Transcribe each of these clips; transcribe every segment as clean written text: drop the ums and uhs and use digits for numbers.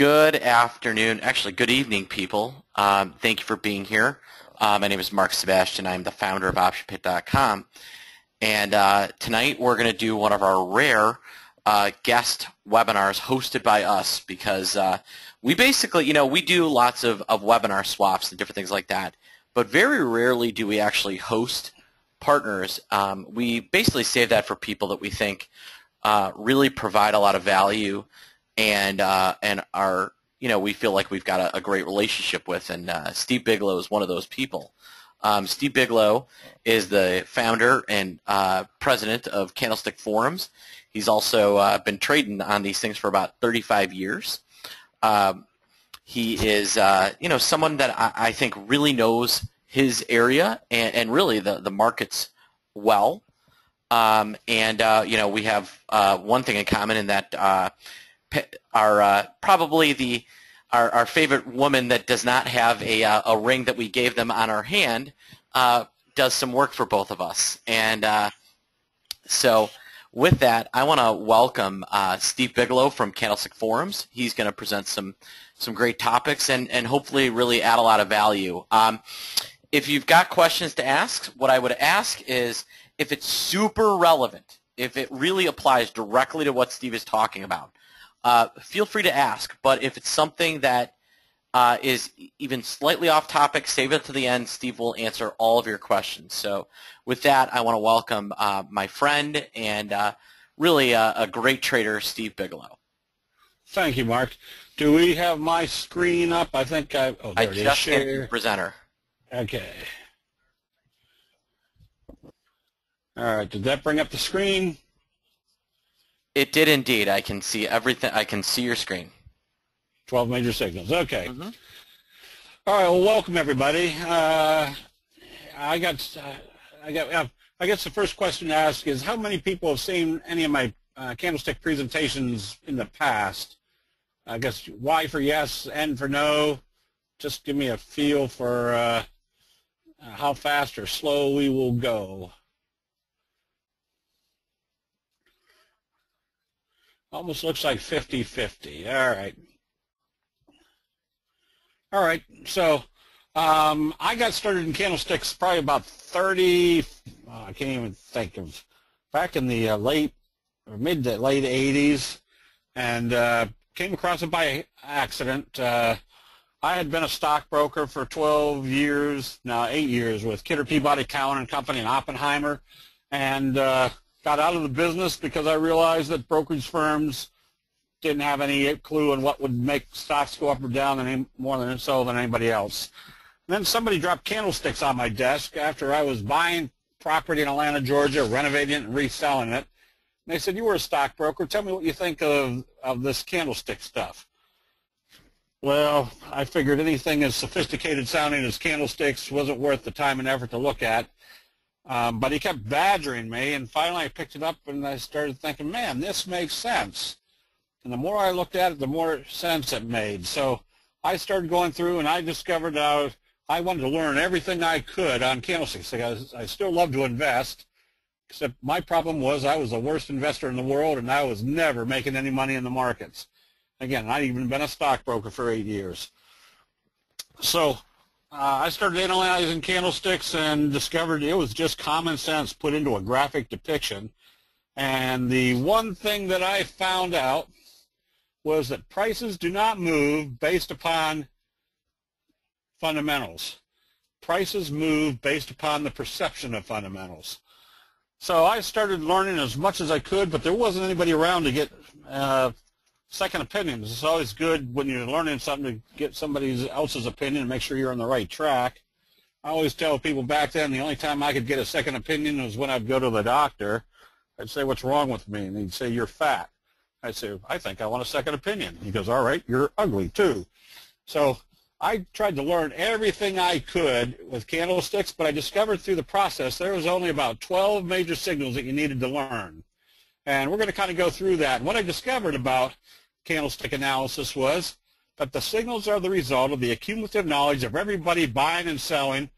Good afternoon, actually good evening, people. Thank you for being here. My name is Mark Sebastian. I'm the founder of OptionPit.com. And tonight we're going to do one of our rare guest webinars hosted by us because we basically, we do lots of webinar swaps and different things like that, but very rarely do we actually host partners. We basically save that for people that we think really provide a lot of value and are, we feel like we've got a great relationship with, and Steve Bigalow is one of those people. Steve Bigalow is the founder and president of Candlestick Forums. He's also been trading on these things for about 35 years. He is, someone that I think really knows his area and really the markets well. We have one thing in common in that our favorite woman that does not have a ring that we gave them on our hand does some work for both of us. And so with that, I want to welcome Steve Bigalow from Candlestick Forums. He's going to present some great topics and hopefully really add a lot of value. If you've got questions to ask, what I would ask is if it's super relevant, if it really applies directly to what Steve is talking about, feel free to ask. But if it's something that is even slightly off topic, save it to the end. Steve will answer all of your questions. So with that, I want to welcome my friend and really a great trader, Steve Bigalow. Thank you, Mark. Do we have my screen up? I think there it is. Just hit presenter. Okay. All right. Did that bring up the screen? It did indeed. I can see everything. I can see your screen. 12 major signals. Okay. Mm-hmm. All right. Well, welcome everybody. I guess the first question to ask is how many people have seen any of my candlestick presentations in the past? I guess Y for yes, N for no. Just give me a feel for how fast or slow we will go. Almost looks like 50-50. All right. All right. So I got started in candlesticks probably about 30, I can't even think of, back in the mid to late 80s, and came across it by accident. I had been a stockbroker for 12 years, now 8 years, with Kidder Peabody Cowan and Company in Oppenheimer, and got out of the business because I realized that brokerage firms didn't have any clue on what would make stocks go up or down any more than anybody else. And then somebody dropped candlesticks on my desk after I was buying property in Atlanta, Georgia, renovating it and reselling it. And they said, "You were a stockbroker. Tell me what you think of this candlestick stuff." Well, I figured anything as sophisticated sounding as candlesticks wasn't worth the time and effort to look at. But he kept badgering me, and finally I picked it up and I started thinking, man, this makes sense. And the more I looked at it, the more sense it made. So I started going through, and I discovered I wanted to learn everything I could on candlesticks. I still love to invest, except my problem was I was the worst investor in the world, and I was never making any money in the markets. Again, I'd even been a stockbroker for 8 years. So I started analyzing candlesticks and discovered it was just common sense put into a graphic depiction. And the one thing that I found out was that prices do not move based upon fundamentals. Prices move based upon the perception of fundamentals. So I started learning as much as I could, but there wasn't anybody around to get second opinions. It's always good when you're learning something to get somebody else's opinion and make sure you're on the right track. I always tell people back then the only time I could get a second opinion was when I'd go to the doctor. I'd say, "What's wrong with me?" And he'd say, "You're fat." I'd say, "I think I want a second opinion." He goes, "All right, you're ugly too." So I tried to learn everything I could with candlesticks, but I discovered through the process there was only about 12 major signals that you needed to learn. And we're going to kind of go through that. And what I discovered about candlestick analysis was that the signals are the result of the accumulative knowledge of everybody buying and selling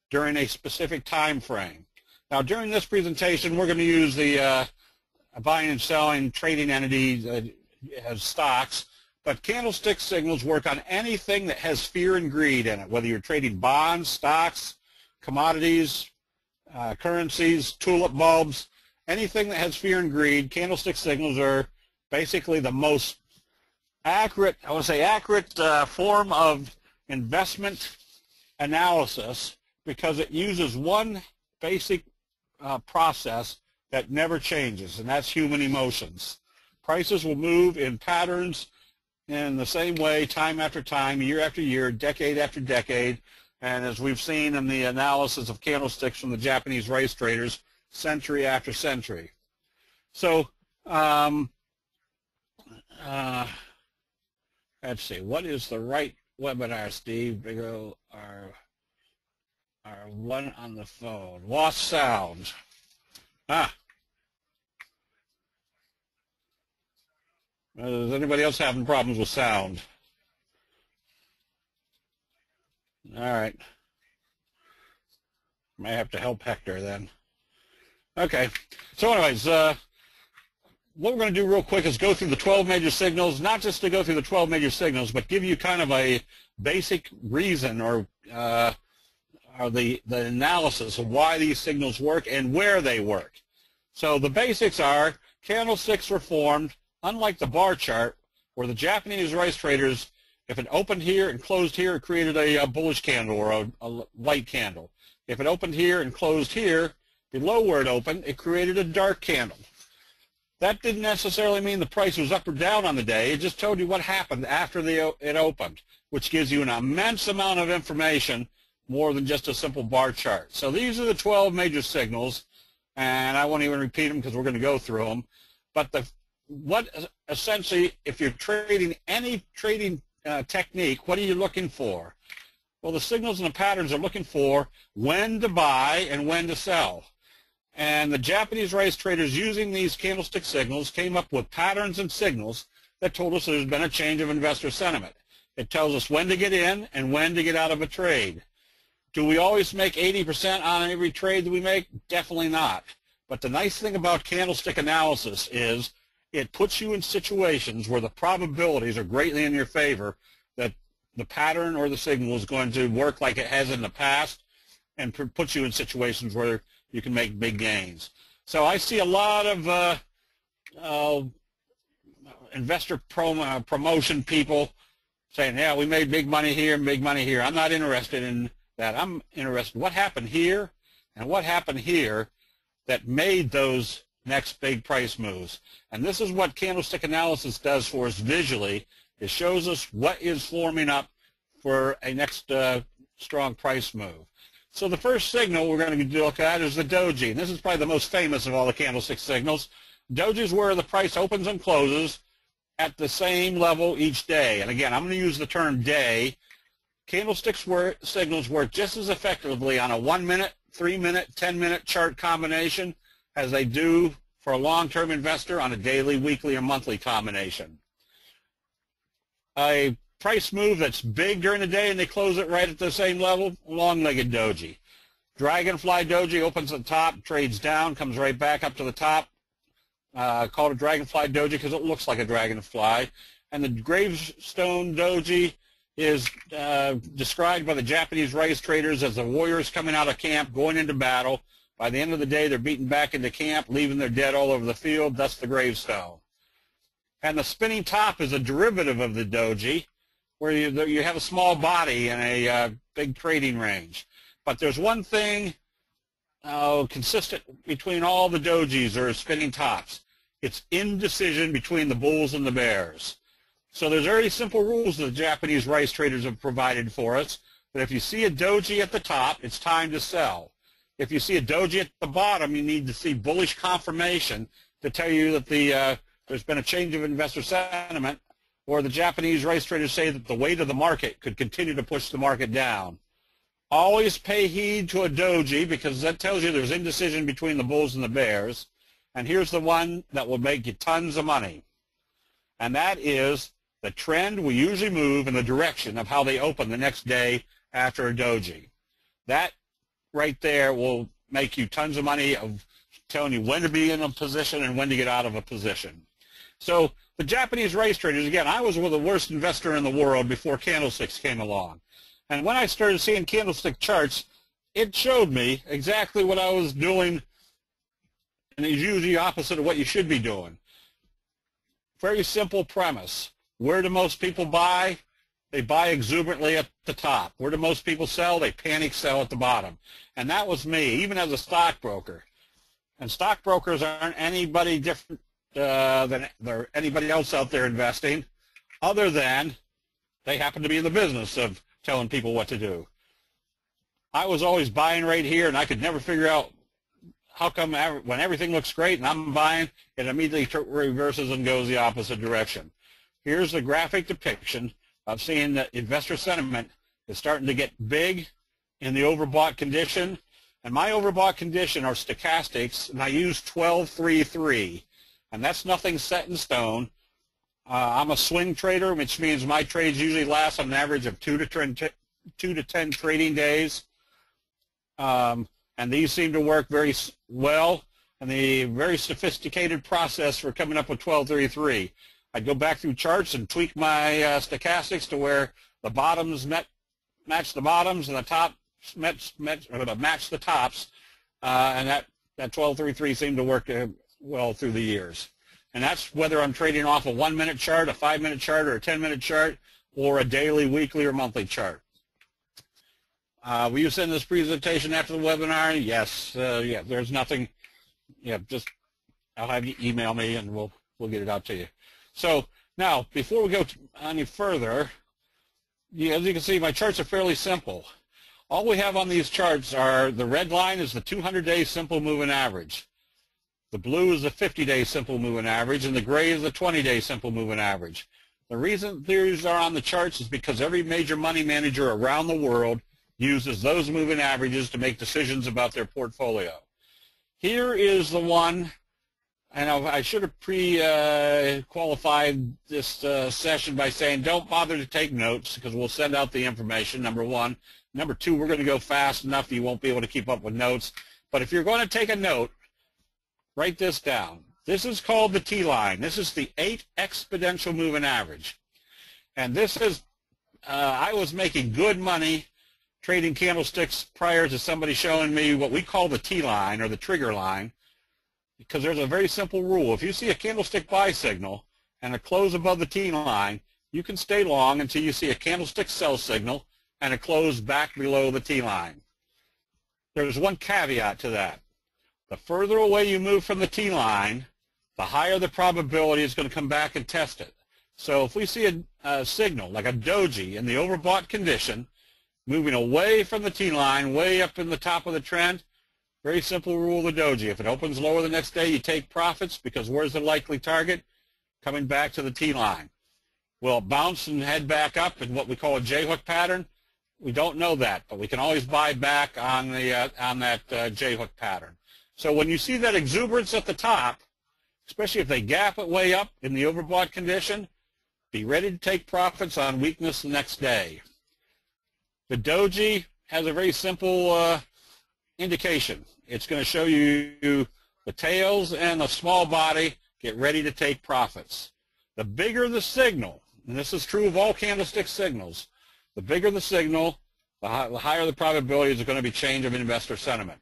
during a specific time frame. Now, during this presentation, we're going to use the buying and selling trading entity as stocks, but candlestick signals work on anything that has fear and greed in it, whether you're trading bonds, stocks, commodities, currencies, tulip bulbs, anything that has fear and greed. Candlestick signals are basically the most accurate, I want to say accurate form of investment analysis, because it uses one basic process that never changes, and that's human emotions. Prices will move in patterns in the same way time after time, year after year, decade after decade, and as we've seen in the analysis of candlesticks from the Japanese rice traders, century after century. So let's see, what is the right webinar, Steve? Bigalow, our one on the phone. Lost sound. Is anybody else having problems with sound? All right. May have to help Hector then. Okay. So anyways, what we're going to do real quick is go through the 12 major signals, not just to go through the 12 major signals, but give you kind of a basic reason or the analysis of why these signals work and where they work. So the basics are candlesticks were formed, unlike the bar chart, where the Japanese rice traders, if it opened here and closed here, it created a bullish candle or a light candle. If it opened here and closed here, below where it opened, it created a dark candle. That didn't necessarily mean the price was up or down on the day. It just told you what happened after it opened, which gives you an immense amount of information, more than just a simple bar chart. So these are the 12 major signals, and I won't even repeat them because we're going to go through them. But essentially, if you're trading any trading technique, what are you looking for? Well, the signals and the patterns are looking for when to buy and when to sell. And the Japanese rice traders, using these candlestick signals, came up with patterns and signals that told us there's been a change of investor sentiment. It tells us when to get in and when to get out of a trade. Do we always make 80% on every trade that we make? Definitely not. But the nice thing about candlestick analysis is it puts you in situations where the probabilities are greatly in your favor that the pattern or the signal is going to work like it has in the past, and puts you in situations where you can make big gains. So I see a lot of investor promotion people saying, yeah, we made big money here and big money here. I'm not interested in that. I'm interested in what happened here and what happened here that made those next big price moves. And this is what candlestick analysis does for us visually. It shows us what is forming up for a next strong price move. So the first signal we're going to look at is the Doji. And this is probably the most famous of all the candlestick signals. Doji is where the price opens and closes at the same level each day. And again, I'm going to use the term day. Candlesticks signals work just as effectively on a 1-minute, 3-minute, 10-minute chart combination as they do for a long-term investor on a daily, weekly, or monthly combination. A price move that's big during the day and they close it right at the same level, long-legged Doji. Dragonfly Doji opens at the top, trades down, comes right back up to the top. Called a Dragonfly Doji because it looks like a dragonfly. And the Gravestone Doji is described by the Japanese rice traders as the warriors coming out of camp, going into battle. By the end of the day, they're beaten back into camp, leaving their dead all over the field. That's the gravestone. And the spinning top is a derivative of the Doji, where you have a small body and a big trading range. But there's one thing consistent between all the Dojis or spinning tops. It's indecision between the bulls and the bears. So there's very simple rules that the Japanese rice traders have provided for us, that if you see a Doji at the top, it's time to sell. If you see a Doji at the bottom, you need to see bullish confirmation to tell you that there's been a change of investor sentiment, or the Japanese rice traders say that the weight of the market could continue to push the market down. Always pay heed to a Doji, because that tells you there's indecision between the bulls and the bears. And here's the one that will make you tons of money. And that is the trend will usually move in the direction of how they open the next day after a Doji. That right there will make you tons of money of telling you when to be in a position and when to get out of a position. So The Japanese race traders, again, I was the worst investor in the world before candlesticks came along. And when I started seeing candlestick charts, it showed me exactly what I was doing, and it's usually opposite of what you should be doing. Very simple premise. Where do most people buy? They buy exuberantly at the top. Where do most people sell? They panic sell at the bottom. And that was me, even as a stockbroker. And stockbrokers aren't anybody different than anybody else out there investing, other than they happen to be in the business of telling people what to do. I was always buying right here, and I could never figure out how come when everything looks great and I'm buying, it immediately reverses and goes the opposite direction. Here's a graphic depiction of seeing that investor sentiment is starting to get big in the overbought condition. And my overbought condition are stochastics, and I use 12-3-3. And that's nothing set in stone. I'm a swing trader, which means my trades usually last on an average of 2 to 10 trading days. And these seem to work very well, and the very sophisticated process for coming up with 12-3-3. I'd go back through charts and tweak my stochastics to where the bottoms match the bottoms and the top match the tops, and that 12-3-3 seemed to work well through the years. And that's whether I'm trading off a 1-minute chart, a 5-minute chart, or a 10-minute chart, or a daily, weekly, or monthly chart. Will you send this presentation after the webinar? Yes. Yeah. There's nothing. Yeah. Just I'll have you email me, and we'll get it out to you. So now, before we go any further, as you can see, my charts are fairly simple. All we have on these charts are the red line is the 200-day simple moving average. The blue is the 50-day simple moving average, and the gray is the 20-day simple moving average. The reason these are on the charts is because every major money manager around the world uses those moving averages to make decisions about their portfolio. Here is the one, and I should have pre-qualified this session by saying don't bother to take notes because we'll send out the information, number one. Number two, we're going to go fast enough that you won't be able to keep up with notes. But if you're going to take a note, write this down. This is called the T-line. This is the 8 exponential moving average. And this is, I was making good money trading candlesticks prior to somebody showing me what we call the T-line or the trigger line, because there's a very simple rule. If you see a candlestick buy signal and a close above the T-line, you can stay long until you see a candlestick sell signal and a close back below the T-line. There's one caveat to that. The further away you move from the T-line, the higher the probability it's going to come back and test it. So if we see a signal like a Doji in the overbought condition, moving away from the T-line, way up in the top of the trend, very simple rule of the Doji. If it opens lower the next day, you take profits because where's the likely target? Coming back to the T-line. Will it bounce and head back up in what we call a J-hook pattern? We don't know that, but we can always buy back on that J-hook pattern. So when you see that exuberance at the top, especially if they gap it way up in the overbought condition, be ready to take profits on weakness the next day. The Doji has a very simple indication. It's going to show you the tails and the small body. Get ready to take profits. The bigger the signal, and this is true of all candlestick signals, the bigger the signal, the higher the probability there's going to be change of investor sentiment.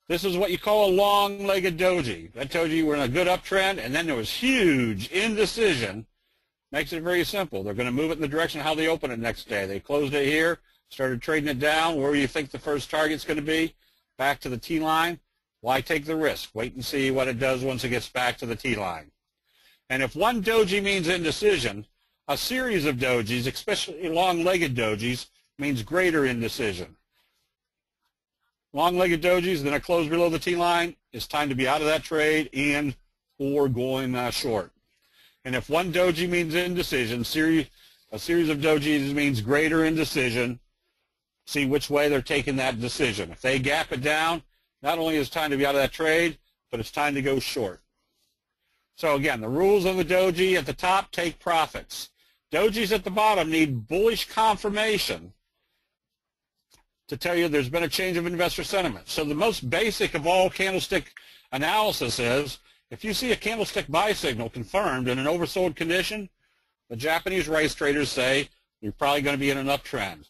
This is what you call a long-legged Doji. That tells you we're in a good uptrend, and then there was huge indecision. Makes it very simple. They're going to move it in the direction of how they open it next day. They closed it here, started trading it down. Where do you think the first target's going to be? Back to the T-line. Why take the risk? Wait and see what it does once it gets back to the T-line. And if one Doji means indecision, a series of Dojis, especially long-legged Dojis, means greater indecision. Long-legged Dojis, then a close below the T-line, it's time to be out of that trade and or going short. And if one Doji means indecision, a series of Dojis means greater indecision. See which way they're taking that decision. If they gap it down, not only is it time to be out of that trade, but it's time to go short. So again, the rules of the Doji at the top take profits. Dojis at the bottom need bullish confirmation to tell you there's been a change of investor sentiment. So the most basic of all candlestick analysis is If you see a candlestick buy signal confirmed in an oversold condition, the Japanese rice traders say you're probably going to be in an uptrend.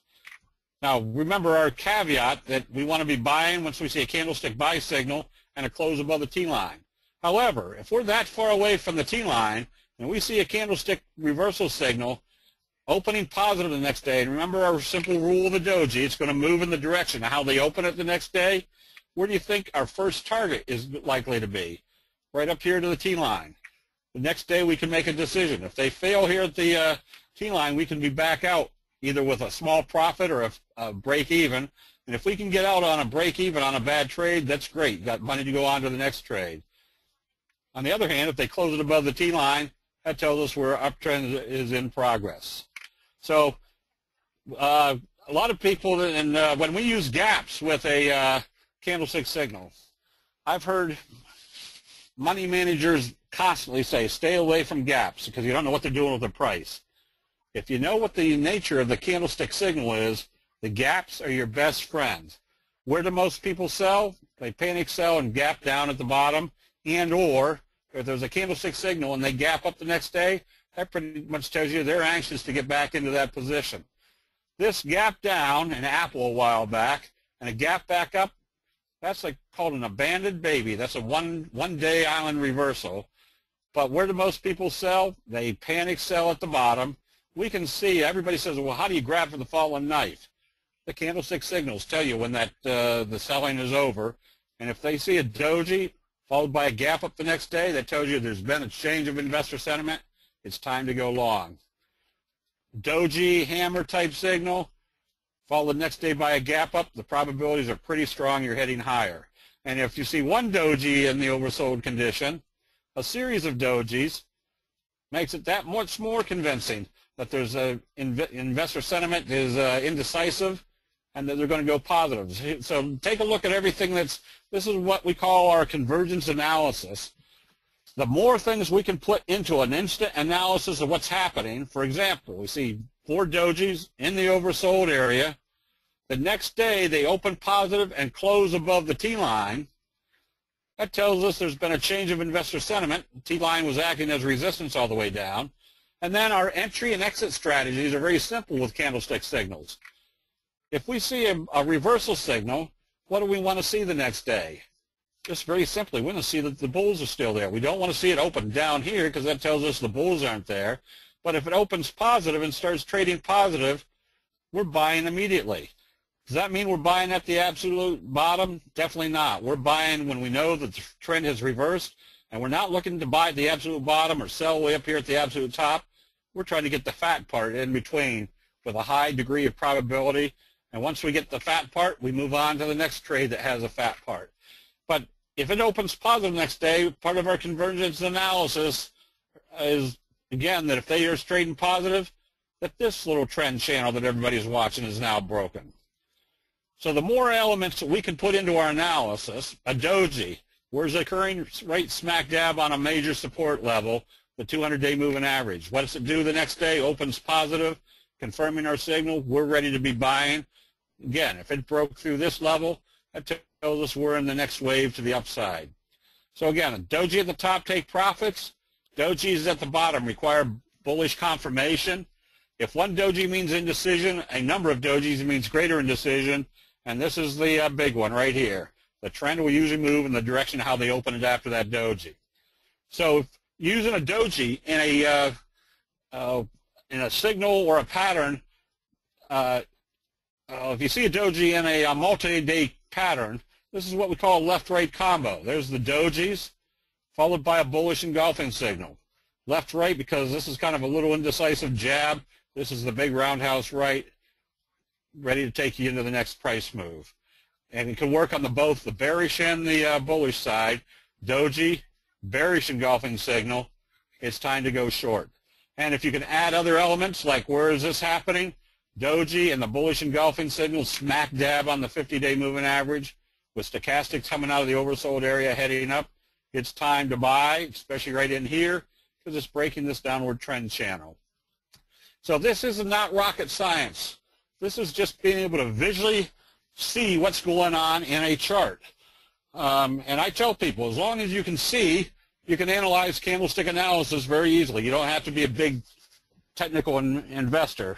Now, remember our caveat that we want to be buying once we see a candlestick buy signal and a close above the T-line. However, if we're that far away from the T-line and we see a candlestick reversal signal opening positive the next day, and remember our simple rule of the Doji, it's going to move in the direction of how they open it the next day, where do you think our first target is likely to be? Right up here to the T-line. The next day we can make a decision. If they fail here at the T-line, we can be back out either with a small profit or a break even. And if we can get out on a break even on a bad trade, that's great. You got money to go on to the next trade. On the other hand, if they close it above the T-line, that tells us where uptrend is in progress. So a lot of people, and when we use gaps with a candlestick signal, I've heard money managers constantly say, stay away from gaps because you don't know what they're doing with the price. If you know what the nature of the candlestick signal is, the gaps are your best friends. Where do most people sell? They panic sell and gap down at the bottom, and or if there's a candlestick signal and they gap up the next day, that pretty much tells you they're anxious to get back into that position. This gap down in Apple a while back and a gap back up, that's like called an abandoned baby. That's a one-day island reversal. But where do most people sell? They panic sell at the bottom. We can see, everybody says, well, how do you grab for the fallen knife? The candlestick signals tell you when that the selling is over. And if they see a doji followed by a gap up the next day, that tells you there's been a change of investor sentiment. It's time to go long. Doji hammer type signal, followed the next day by a gap up, the probabilities are pretty strong you're heading higher. And if you see one doji in the oversold condition, a series of dojis makes it that much more convincing that there's a investor sentiment is indecisive and that they're going to go positive. So take a look at everything this is what we call our convergence analysis. The more things we can put into an instant analysis of what's happening, for example, we see 4 dojis in the oversold area. The next day they open positive and close above the T-line. That tells us there's been a change of investor sentiment. The T-line was acting as resistance all the way down. And then our entry and exit strategies are very simple with candlestick signals. If we see a reversal signal, what do we want to see the next day? Just very simply, we want to see that the bulls are still there. We don't want to see it open down here because that tells us the bulls aren't there. But if it opens positive and starts trading positive, we're buying immediately. Does that mean we're buying at the absolute bottom? Definitely not. We're buying when we know that the trend has reversed, and we're not looking to buy at the absolute bottom or sell way up here at the absolute top. We're trying to get the fat part in between with a high degree of probability. And once we get the fat part, we move on to the next trade that has a fat part. But if it opens positive next day, part of our convergence analysis is, again, that if they are trading positive, that this little trend channel that everybody's watching is now broken. So the more elements that we can put into our analysis, a doji, where's it occurring right smack dab on a major support level, the 200-day moving average. What does it do the next day? Opens positive, confirming our signal. We're ready to be buying. Again, if it broke through this level, that tells us we're in the next wave to the upside. So again, a doji at the top take profits. Dojis at the bottom require bullish confirmation. If one doji means indecision, a number of dojis means greater indecision. And this is the big one right here. The trend will usually move in the direction of how they open it after that doji. So using a doji in a signal or a pattern, if you see a doji in a multi-day pattern, this is what we call a left-right combo. There's the dojis, followed by a bullish engulfing signal. Left-right because this is kind of a little indecisive jab. This is the big roundhouse right, ready to take you into the next price move. And it can work on both the bearish and the bullish side. Doji, bearish engulfing signal, it's time to go short. And if you can add other elements, like where is this happening? Doji and the bullish engulfing signal smack dab on the 50-day moving average with stochastics coming out of the oversold area heading up. It's time to buy, especially right in here, because it's breaking this downward trend channel. So this is not rocket science. This is just being able to visually see what's going on in a chart. And I tell people, as long as you can see you can analyze candlestick analysis very easily. You don't have to be a big technical investor.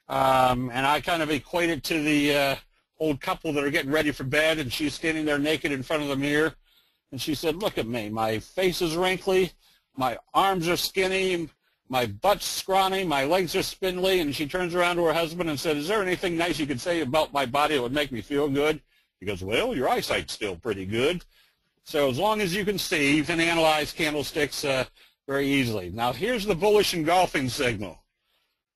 And I kind of equate it to the old couple that are getting ready for bed, and she's standing there naked in front of the mirror, and she said, "Look at me. My face is wrinkly, my arms are skinny, my butt's scrawny, my legs are spindly." And she turns around to her husband and said, "Is there anything nice you could say about my body that would make me feel good?" He goes, "Well, your eyesight's still pretty good." So as long as you can see, you can analyze candlesticks very easily. Now here's the bullish engulfing signal.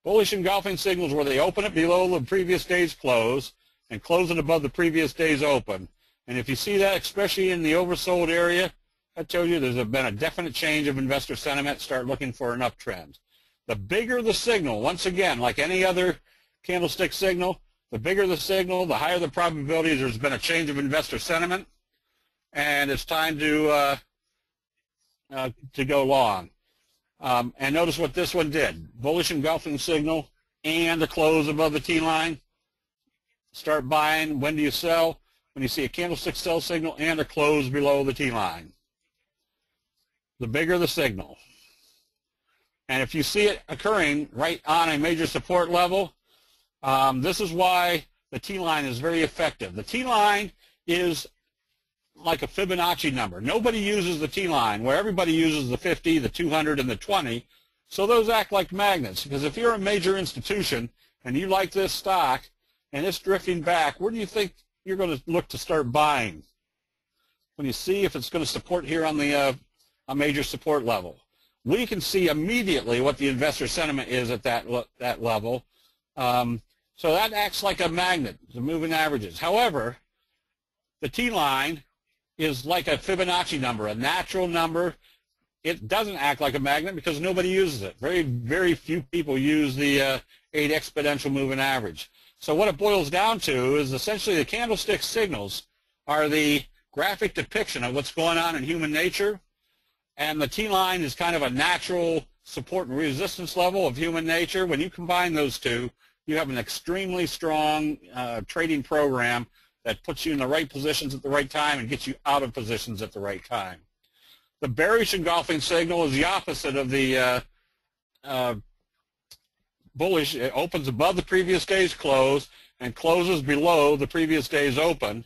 Bullish engulfing signals where they open it below the previous day's close and close it above the previous day's open. And if you see that, especially in the oversold area, that tells you there's been a definite change of investor sentiment. Start looking for an uptrend. The bigger the signal, once again, like any other candlestick signal, the bigger the signal, the higher the probability there's been a change of investor sentiment, and it's time to go long. And notice what this one did. Bullish engulfing signal and a close above the T-line. Start buying. When do you sell? When you see a candlestick sell signal and a close below the T-line. The bigger the signal. And if you see it occurring right on a major support level, this is why the T-line is very effective. The T-line is like a Fibonacci number. Nobody uses the T-line, where everybody uses the 50, the 200, and the 20. So those act like magnets, because if you're a major institution and you like this stock and it's drifting back, where do you think you're going to look to start buying? When you see if it's going to support here on the a major support level. We can see immediately what the investor sentiment is at that level. So that acts like a magnet, the moving averages. However, the T-line is like a Fibonacci number, a natural number. It doesn't act like a magnet because nobody uses it. Very, very few people use the 8 exponential moving average. So what it boils down to is essentially the candlestick signals are the graphic depiction of what's going on in human nature, and the T-line is kind of a natural support and resistance level of human nature. When you combine those two, you have an extremely strong trading program that puts you in the right positions at the right time and gets you out of positions at the right time. The bearish engulfing signal is the opposite of the bullish. It opens above the previous day's close and closes below the previous day's open.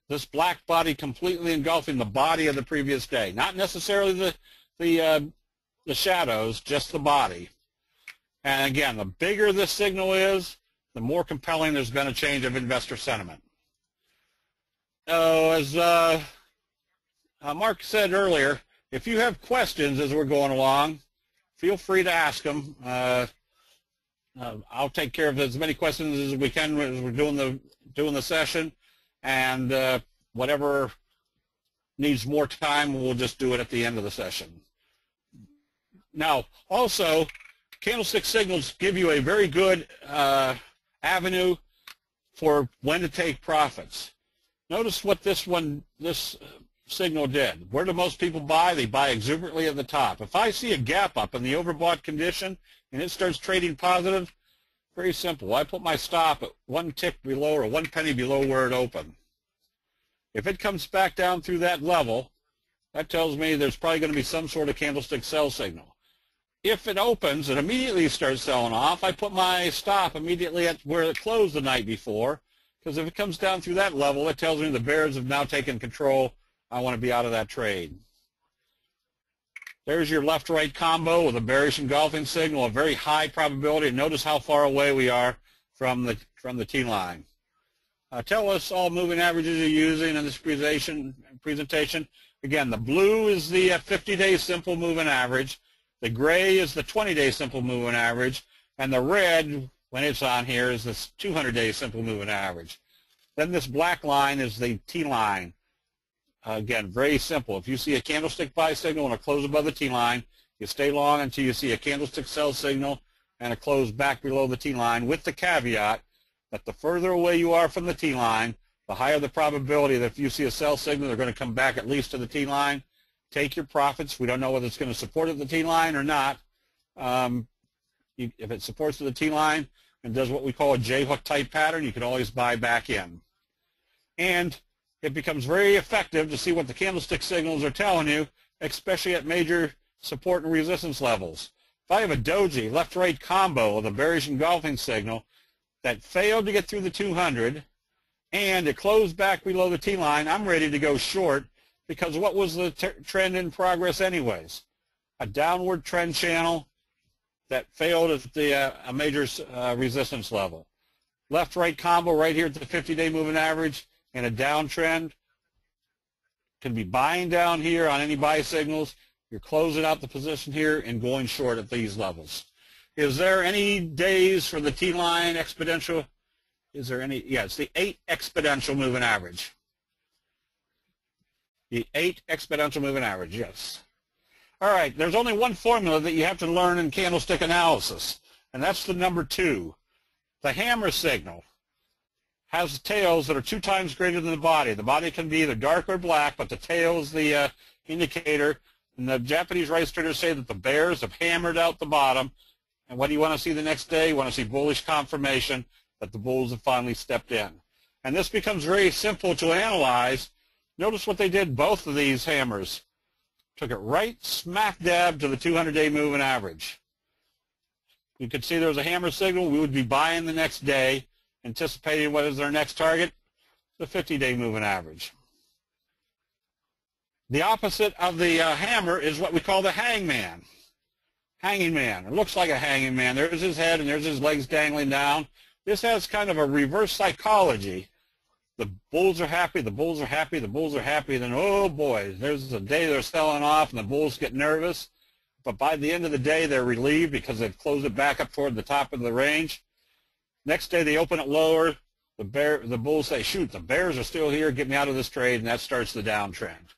This black body completely engulfing the body of the previous day, not necessarily the shadows, just the body. And again, the bigger this signal is, the more compelling there's been a change of investor sentiment. So as Mark said earlier, if you have questions as we're going along, feel free to ask them. I'll take care of as many questions as we can as we're doing the session, and whatever needs more time, we'll just do it at the end of the session. Now, also, candlestick signals give you a very good avenue for when to take profits. Notice what this signal did. Where do most people buy? They buy exuberantly at the top. If I see a gap up in the overbought condition and it starts trading positive, very simple. I put my stop at 1 tick below or 1 penny below where it opened. If it comes back down through that level, that tells me there's probably going to be some sort of candlestick sell signal. If it opens and immediately starts selling off, I put my stop immediately at where it closed the night before, because if it comes down through that level, it tells me the bears have now taken control. I want to be out of that trade. There's your left-right combo with a bearish engulfing signal, a very high probability. Notice how far away we are from the T-line. Tell us all moving averages you're using in this presentation. Again, the blue is the 50-day simple moving average. The gray is the 20-day simple moving average. And the red, when it's on here, is this 200-day simple moving average. Then this black line is the T-line. Again, very simple. If you see a candlestick buy signal and a close above the T-line, you stay long until you see a candlestick sell signal and a close back below the T-line, with the caveat that the further away you are from the T-line, the higher the probability that if you see a sell signal, they're going to come back at least to the T-line. Take your profits. We don't know whether it's going to support at the T-line or not. If it supports the T-line and does what we call a J-hook type pattern, you can always buy back in. And it becomes very effective to see what the candlestick signals are telling you especially at major support and resistance levels. If I have a Doji left-right combo with a bearish engulfing signal that failed to get through the 200 and it closed back below the T-line, I'm ready to go short, because what was the trend in progress anyways? A downward trend channel that failed at the a major resistance level. Left-right combo right here at the 50-day moving average and a downtrend. Can be buying down here on any buy signals. You're closing out the position here and going short at these levels. Is there any days for the T-line exponential? Is there any? Yeah, it's the 8 exponential moving average. The 8 exponential moving average, yes. All right, there's only one formula that you have to learn in candlestick analysis, and that's the number 2. The hammer signal has tails that are 2 times greater than the body. The body can be either dark or black, but the tail is the indicator. And the Japanese rice traders say that the bears have hammered out the bottom. And what do you want to see the next day? You want to see bullish confirmation that the bulls have finally stepped in. And this becomes very simple to analyze. Notice what they did, both of these hammers. Took it right smack dab to the 200-day moving average. You could see there was a hammer signal. We would be buying the next day, anticipating what is our next target, the 50-day moving average. The opposite of the hammer is what we call the hangman. Hanging man. It looks like a hanging man. There's his head and there's his legs dangling down. This has kind of a reverse psychology. The bulls are happy, the bulls are happy, the bulls are happy. Then, oh boy, there's a day they're selling off and the bulls get nervous. But by the end of the day, they're relieved because they've closed it back up toward the top of the range. Next day, they open it lower. The bulls say, shoot, the bears are still here. Get me out of this trade, and that starts the downtrend.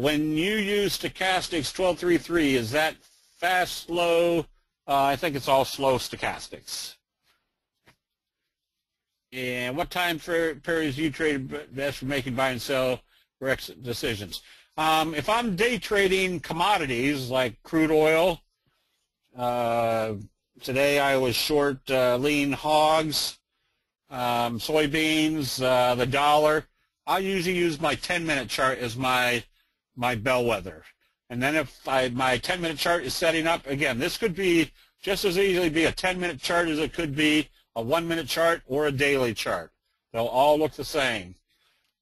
When you use stochastics 1233, is that fast, slow? I think it's all slow stochastics. And what time periods do you trade best for making buy and sell decisions? If I'm day trading commodities like crude oil, today I was short lean hogs, soybeans, the dollar. I usually use my 10-minute chart as my bellwether. And then if my 10-minute chart is setting up, again, this could be just as easily be a 10-minute chart as it could be a 1-minute chart or a daily chart. They'll all look the same.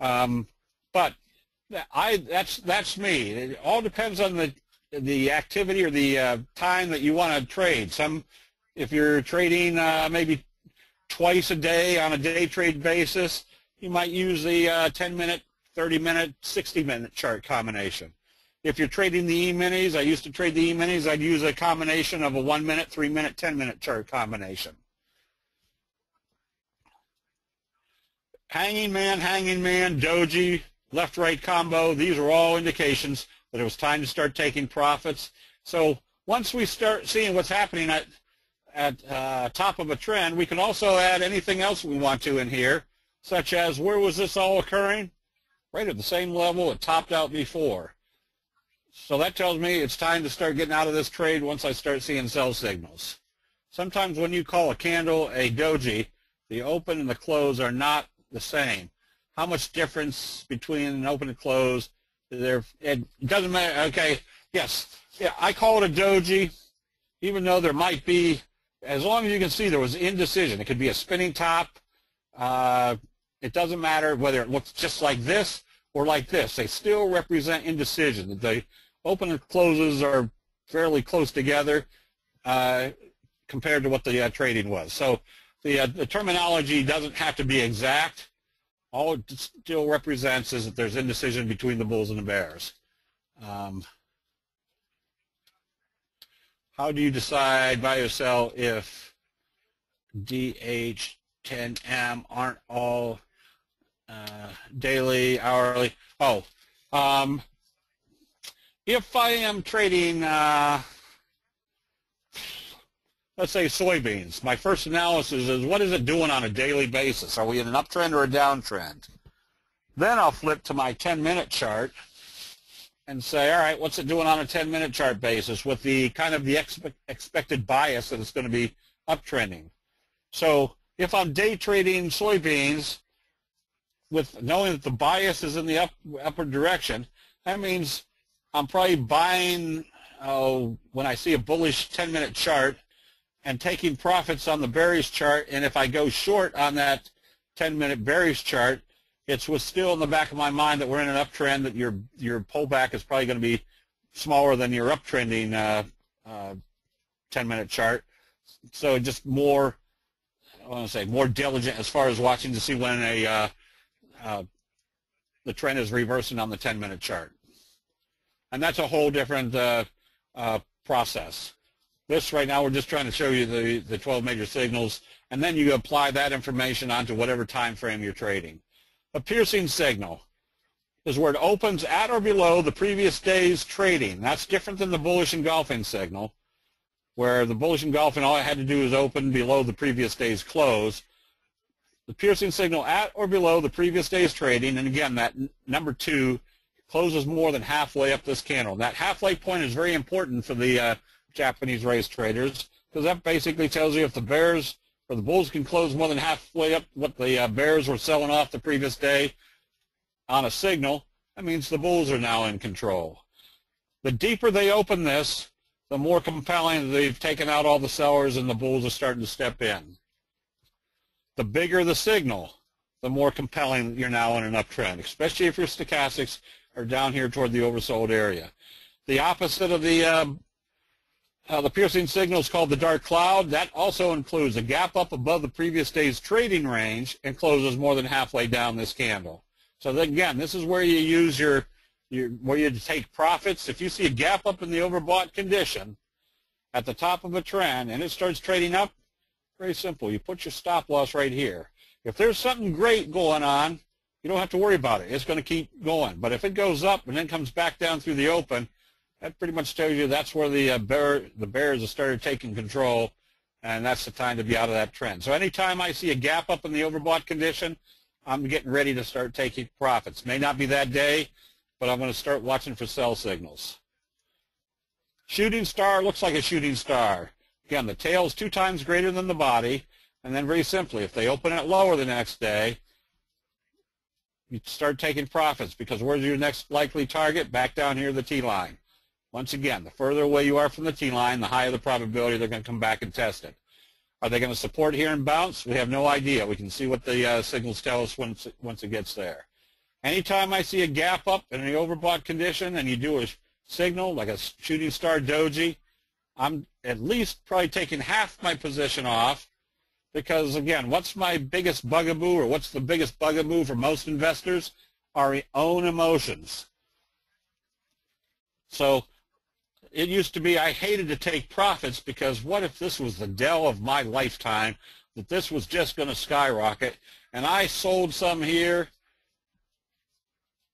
But that's me. It all depends on the activity or the time that you want to trade. If you're trading maybe twice a day on a day trade basis, you might use the 10-minute, 30-minute, 60-minute chart combination. If you're trading the E-minis, I used to trade the E-minis, I'd use a combination of a 1-minute, 3-minute, 10-minute chart combination. Hanging man, doji, left-right combo, these are all indications that it was time to start taking profits. So once we start seeing what's happening at top of a trend, we can also add anything else we want to in here, such as where was this all occurring? Right at the same level it topped out before. So that tells me it's time to start getting out of this trade once I start seeing sell signals. Sometimes when you call a candle a doji, the open and the close are not the same. How much difference between an open and close? It doesn't matter. Okay, yes. Yeah, I call it a doji, even though there might be, as long as you can see there was indecision. It could be a spinning top. It doesn't matter whether it looks just like this or like this. They still represent indecision. The open and closes are fairly close together compared to what the trading was. So the terminology doesn't have to be exact. All it still represents is that there's indecision between the bulls and the bears. How do you decide buy or sell if DH10M aren't all daily, hourly? Oh, if I am trading, let's say soybeans, my first analysis is what is it doing on a daily basis? Are we in an uptrend or a downtrend? Then I'll flip to my 10-minute chart and say, all right, what's it doing on a 10-minute chart basis with the kind of the expected bias that it's going to be uptrending. So if I'm day trading soybeans with knowing that the bias is in the upward direction, that means I'm probably buying when I see a bullish 10-minute chart and taking profits on the bearish chart. And if I go short on that 10-minute bearish chart, it's still in the back of my mind that we're in an uptrend, that your pullback is probably going to be smaller than your uptrending 10-minute chart. So just more, I want to say, more diligent as far as watching to see when the trend is reversing on the 10-minute chart. And that's a whole different process. This right now, we're just trying to show you the 12 major signals, and then you apply that information onto whatever time frame you're trading. A piercing signal is where it opens at or below the previous day's trading. That's different than the bullish engulfing signal, where the bullish engulfing, all I had to do is open below the previous day's close. The piercing signal at or below the previous day's trading, and again, that number 2 closes more than halfway up this candle. That halfway point is very important for the Japanese race traders, because that basically tells you if the bears or the bulls can close more than halfway up what the bears were selling off the previous day on a signal, that means the bulls are now in control. The deeper they open this, the more compelling they've taken out all the sellers and the bulls are starting to step in. The bigger the signal, the more compelling you're now in an uptrend, especially if your stochastics are down here toward the oversold area. The opposite of the piercing signal is called the dark cloud. That also includes a gap up above the previous day's trading range and closes more than halfway down this candle. So then, again, this is where you use where you take profits. If you see a gap up in the overbought condition at the top of a trend and it starts trading up, very simple. You put your stop loss right here. If there's something great going on, you don't have to worry about it. It's going to keep going. But if it goes up and then comes back down through the open, that pretty much tells you that's where the bears have started taking control, and that's the time to be out of that trend. So anytime I see a gap up in the overbought condition, I'm getting ready to start taking profits. May not be that day, but I'm going to start watching for sell signals. Shooting star looks like a shooting star. Again, the tail is 2 times greater than the body, and then very simply, if they open it lower the next day, you start taking profits, because where's your next likely target? Back down here, the T-line. Once again, the further away you are from the T-line, the higher the probability they're going to come back and test it. Are they going to support here and bounce? We have no idea. We can see what the signals tell us once it gets there. Anytime I see a gap up in the overbought condition and you do a signal like a shooting star doji, I'm at least probably taking half my position off, because, again, what's my biggest bugaboo, or what's the biggest bugaboo for most investors? Our own emotions. So it used to be I hated to take profits, because what if this was the Dell of my lifetime, that this was just going to skyrocket, and I sold some here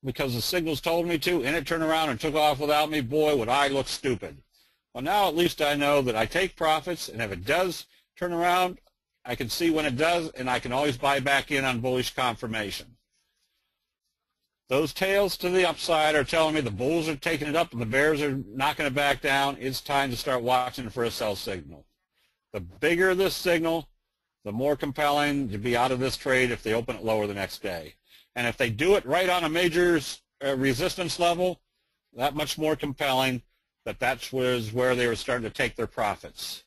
because the signals told me to, and it turned around and took off without me? Boy, would I look stupid. Well, now at least I know that I take profits, and if it does turn around, I can see when it does, and I can always buy back in on bullish confirmation. Those tails to the upside are telling me the bulls are taking it up and the bears are knocking it back down. It's time to start watching for a sell signal. The bigger this signal, the more compelling to be out of this trade if they open it lower the next day. And if they do it right on a major resistance level, that much more compelling that was where they were starting to take their profits.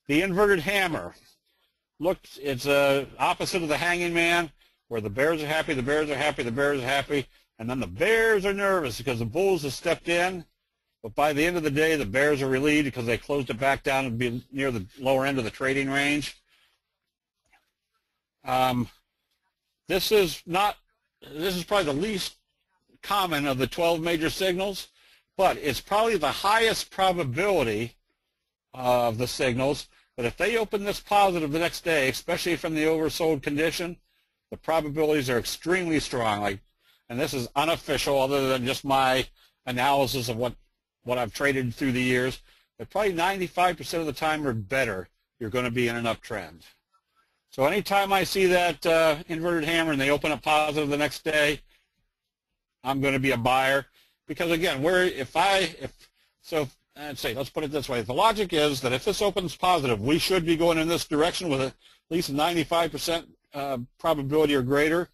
The inverted hammer. Look, it's opposite of the hanging man, where the bears are happy, the bears are happy, the bears are happy, and then the bears are nervous because the bulls have stepped in. But by the end of the day, the bears are relieved because they closed it back down and be near the lower end of the trading range. This is probably the least common of the 12 major signals, but it's probably the highest probability of the signals. But if they open this positive the next day, especially from the oversold condition, the probabilities are extremely strong. And this is unofficial, other than just my analysis of what I've traded through the years. But probably 95% of the time or better, you're going to be in an uptrend. So anytime I see that inverted hammer and they open up positive the next day, I'm going to be a buyer. Because again, let's put it this way. The logic is that if this opens positive, we should be going in this direction with at least 95% probability or greater.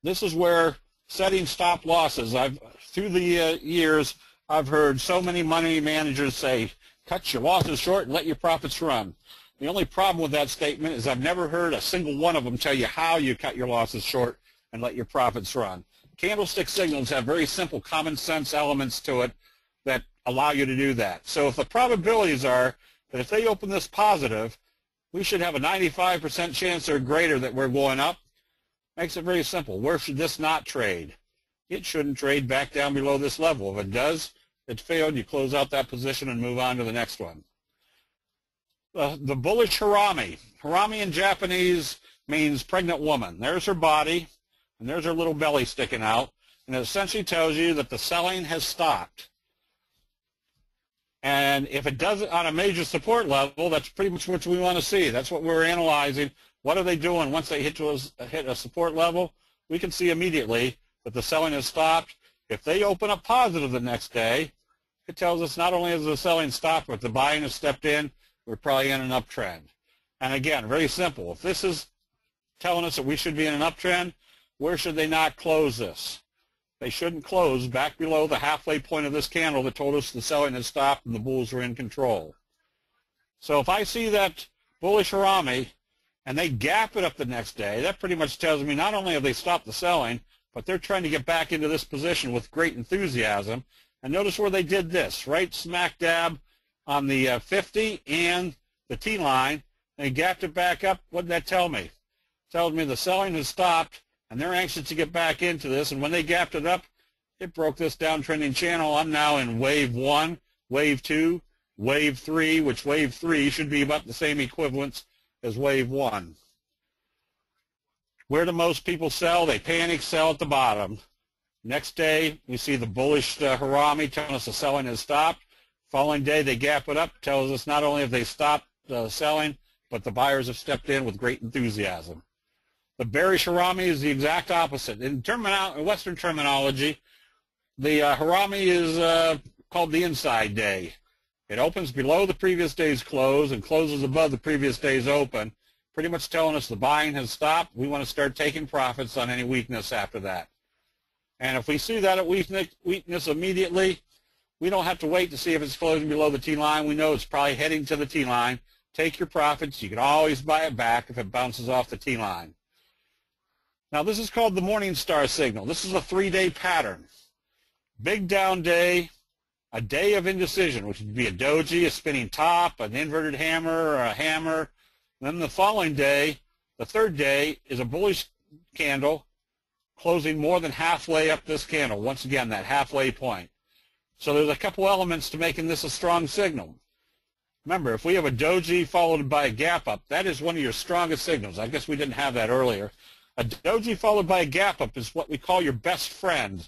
This is where setting stop losses. Through the years, I've heard so many money managers say, cut your losses short and let your profits run. The only problem with that statement is I've never heard a single one of them tell you how you cut your losses short and let your profits run. Candlestick signals have very simple common sense elements to it that allow you to do that. So if the probabilities are that if they open this positive, we should have a 95% chance or greater that we're going up, makes it very simple. Where should this not trade? It shouldn't trade back down below this level. If it does, it failed. You close out that position and move on to the next one. The bullish harami. Harami in Japanese means pregnant woman. There's her body, and there's her little belly sticking out, and it essentially tells you that the selling has stopped. And if it does it on a major support level, that's pretty much what we want to see. That's what we're analyzing. What are they doing once they hit a support level? We can see immediately that the selling has stopped. If they open up positive the next day, it tells us not only has the selling stopped, but the buying has stepped in. We're probably in an uptrend. And again, very simple. If this is telling us that we should be in an uptrend, where should they not close this? They shouldn't close back below the halfway point of this candle that told us the selling had stopped and the bulls were in control. So if I see that bullish harami and they gap it up the next day, that pretty much tells me not only have they stopped the selling, but they're trying to get back into this position with great enthusiasm. And notice where they did this, right smack dab on the 50 and the T-line. They gapped it back up. What did that tell me? It tells me the selling has stopped, and they're anxious to get back into this. And when they gapped it up, it broke this downtrending channel. I'm now in wave 1, wave 2, wave 3, which wave 3 should be about the same equivalence as wave 1. Where do most people sell? They panic, sell at the bottom. Next day, we see the bullish harami telling us the selling has stopped. Following day, they gap it up, tells us not only have they stopped selling, but the buyers have stepped in with great enthusiasm. The bearish harami is the exact opposite. In Western terminology, the harami is called the inside day. It opens below the previous day's close and closes above the previous day's open, pretty much telling us the buying has stopped. We want to start taking profits on any weakness after that. And if we see that at weakness immediately, we don't have to wait to see if it's closing below the T-line. We know it's probably heading to the T-line. Take your profits. You can always buy it back if it bounces off the T-line. Now, this is called the morning star signal. This is a 3-day pattern. Big down day, a day of indecision, which would be a doji, a spinning top, an inverted hammer, or a hammer. And then the following day, the third day, is a bullish candle closing more than halfway up this candle. Once again, that halfway point. So there's a couple elements to making this a strong signal. Remember, if we have a doji followed by a gap up, that is one of your strongest signals. I guess we didn't have that earlier. A doji followed by a gap up is what we call your best friend,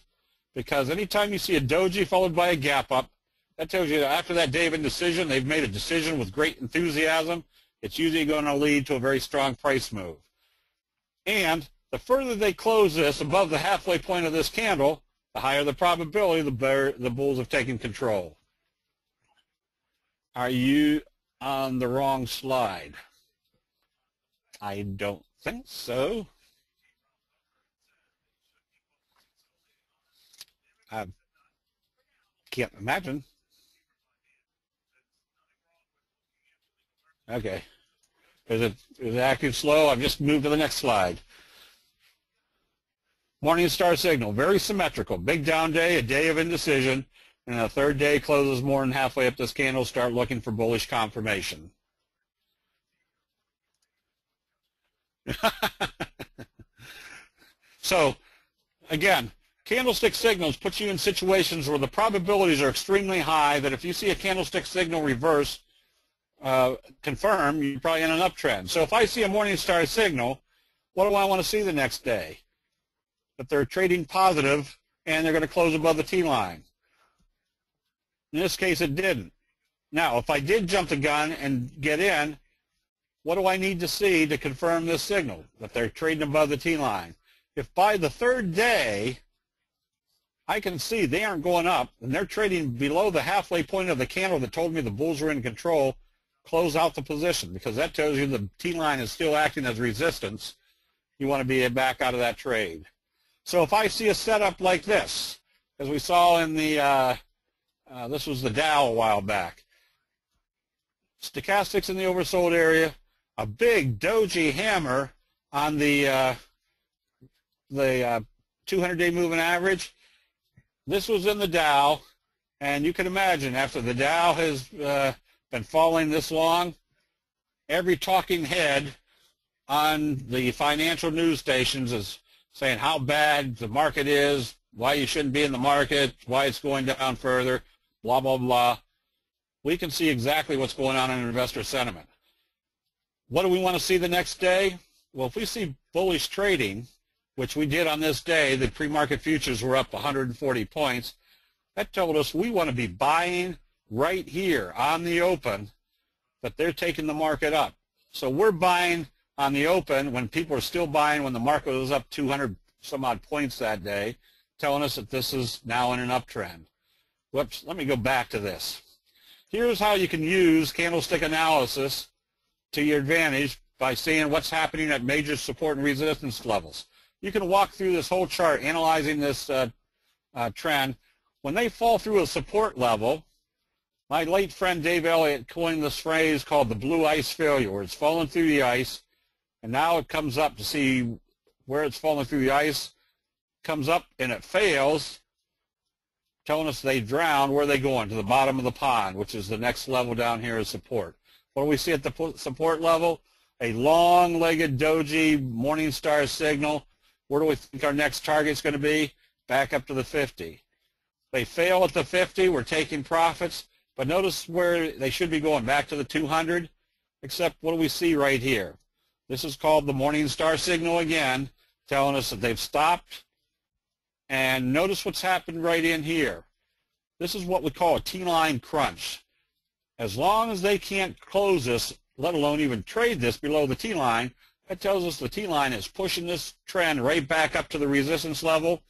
because anytime you see a doji followed by a gap up, that tells you that after that day of indecision, they've made a decision with great enthusiasm. It's usually going to lead to a very strong price move. And the further they close this above the halfway point of this candle, the higher the probability the bulls have taken control. Are you on the wrong slide? I don't think so. I can't imagine. Okay. Is it acting slow? I've just moved to the next slide. Morning star signal, very symmetrical. Big down day, a day of indecision, and the third day closes more than halfway up this candle. Start looking for bullish confirmation. So, again, candlestick signals put you in situations where the probabilities are extremely high that if you see a candlestick signal reverse, confirm, you're probably in an uptrend. So if I see a morning star signal, what do I want to see the next day? That they're trading positive and they're going to close above the T-line. In this case, it didn't. Now, if I did jump the gun and get in, what do I need to see to confirm this signal, that they're trading above the T-line? If by the third day, I can see they aren't going up and they're trading below the halfway point of the candle that told me the bulls were in control, close out the position, because that tells you the T-line is still acting as resistance. You want to be back out of that trade. So if I see a setup like this, as we saw in the, this was the Dow a while back, stochastics in the oversold area, a big doji hammer on the 200-day moving average. This was in the Dow, and you can imagine after the Dow has been falling this long, every talking head on the financial news stations is saying how bad the market is, why you shouldn't be in the market, why it's going down further, blah, blah, blah. We can see exactly what's going on in investor sentiment. What do we want to see the next day? Well, if we see bullish trading, which we did on this day, the pre-market futures were up 140 points. That told us we want to be buying right here on the open, but they're taking the market up. So we're buying on the open when people are still buying when the market was up 200 some odd points that day, telling us that this is now in an uptrend. Whoops, let me go back to this. Here's how you can use candlestick analysis to your advantage by seeing what's happening at major support and resistance levels. You can walk through this whole chart analyzing this trend. When they fall through a support level, my late friend Dave Elliott coined this phrase called the blue ice failure, where it's falling through the ice, and now it comes up to see where it's falling through the ice, comes up and it fails, telling us they drown. Where are they going? To the bottom of the pond, which is the next level down here is support. What do we see at the support level? A long-legged doji morning star signal. Where do we think our next target is going to be? Back up to the 50. They fail at the 50, we're taking profits, but notice where they should be going, back to the 200, except what do we see right here? This is called the morning star signal again, telling us that they've stopped. And notice what's happened right in here. This is what we call a T-line crunch. As long as they can't close this, let alone even trade this below the T-line, that tells us the T-line is pushing this trend right back up to the resistance level.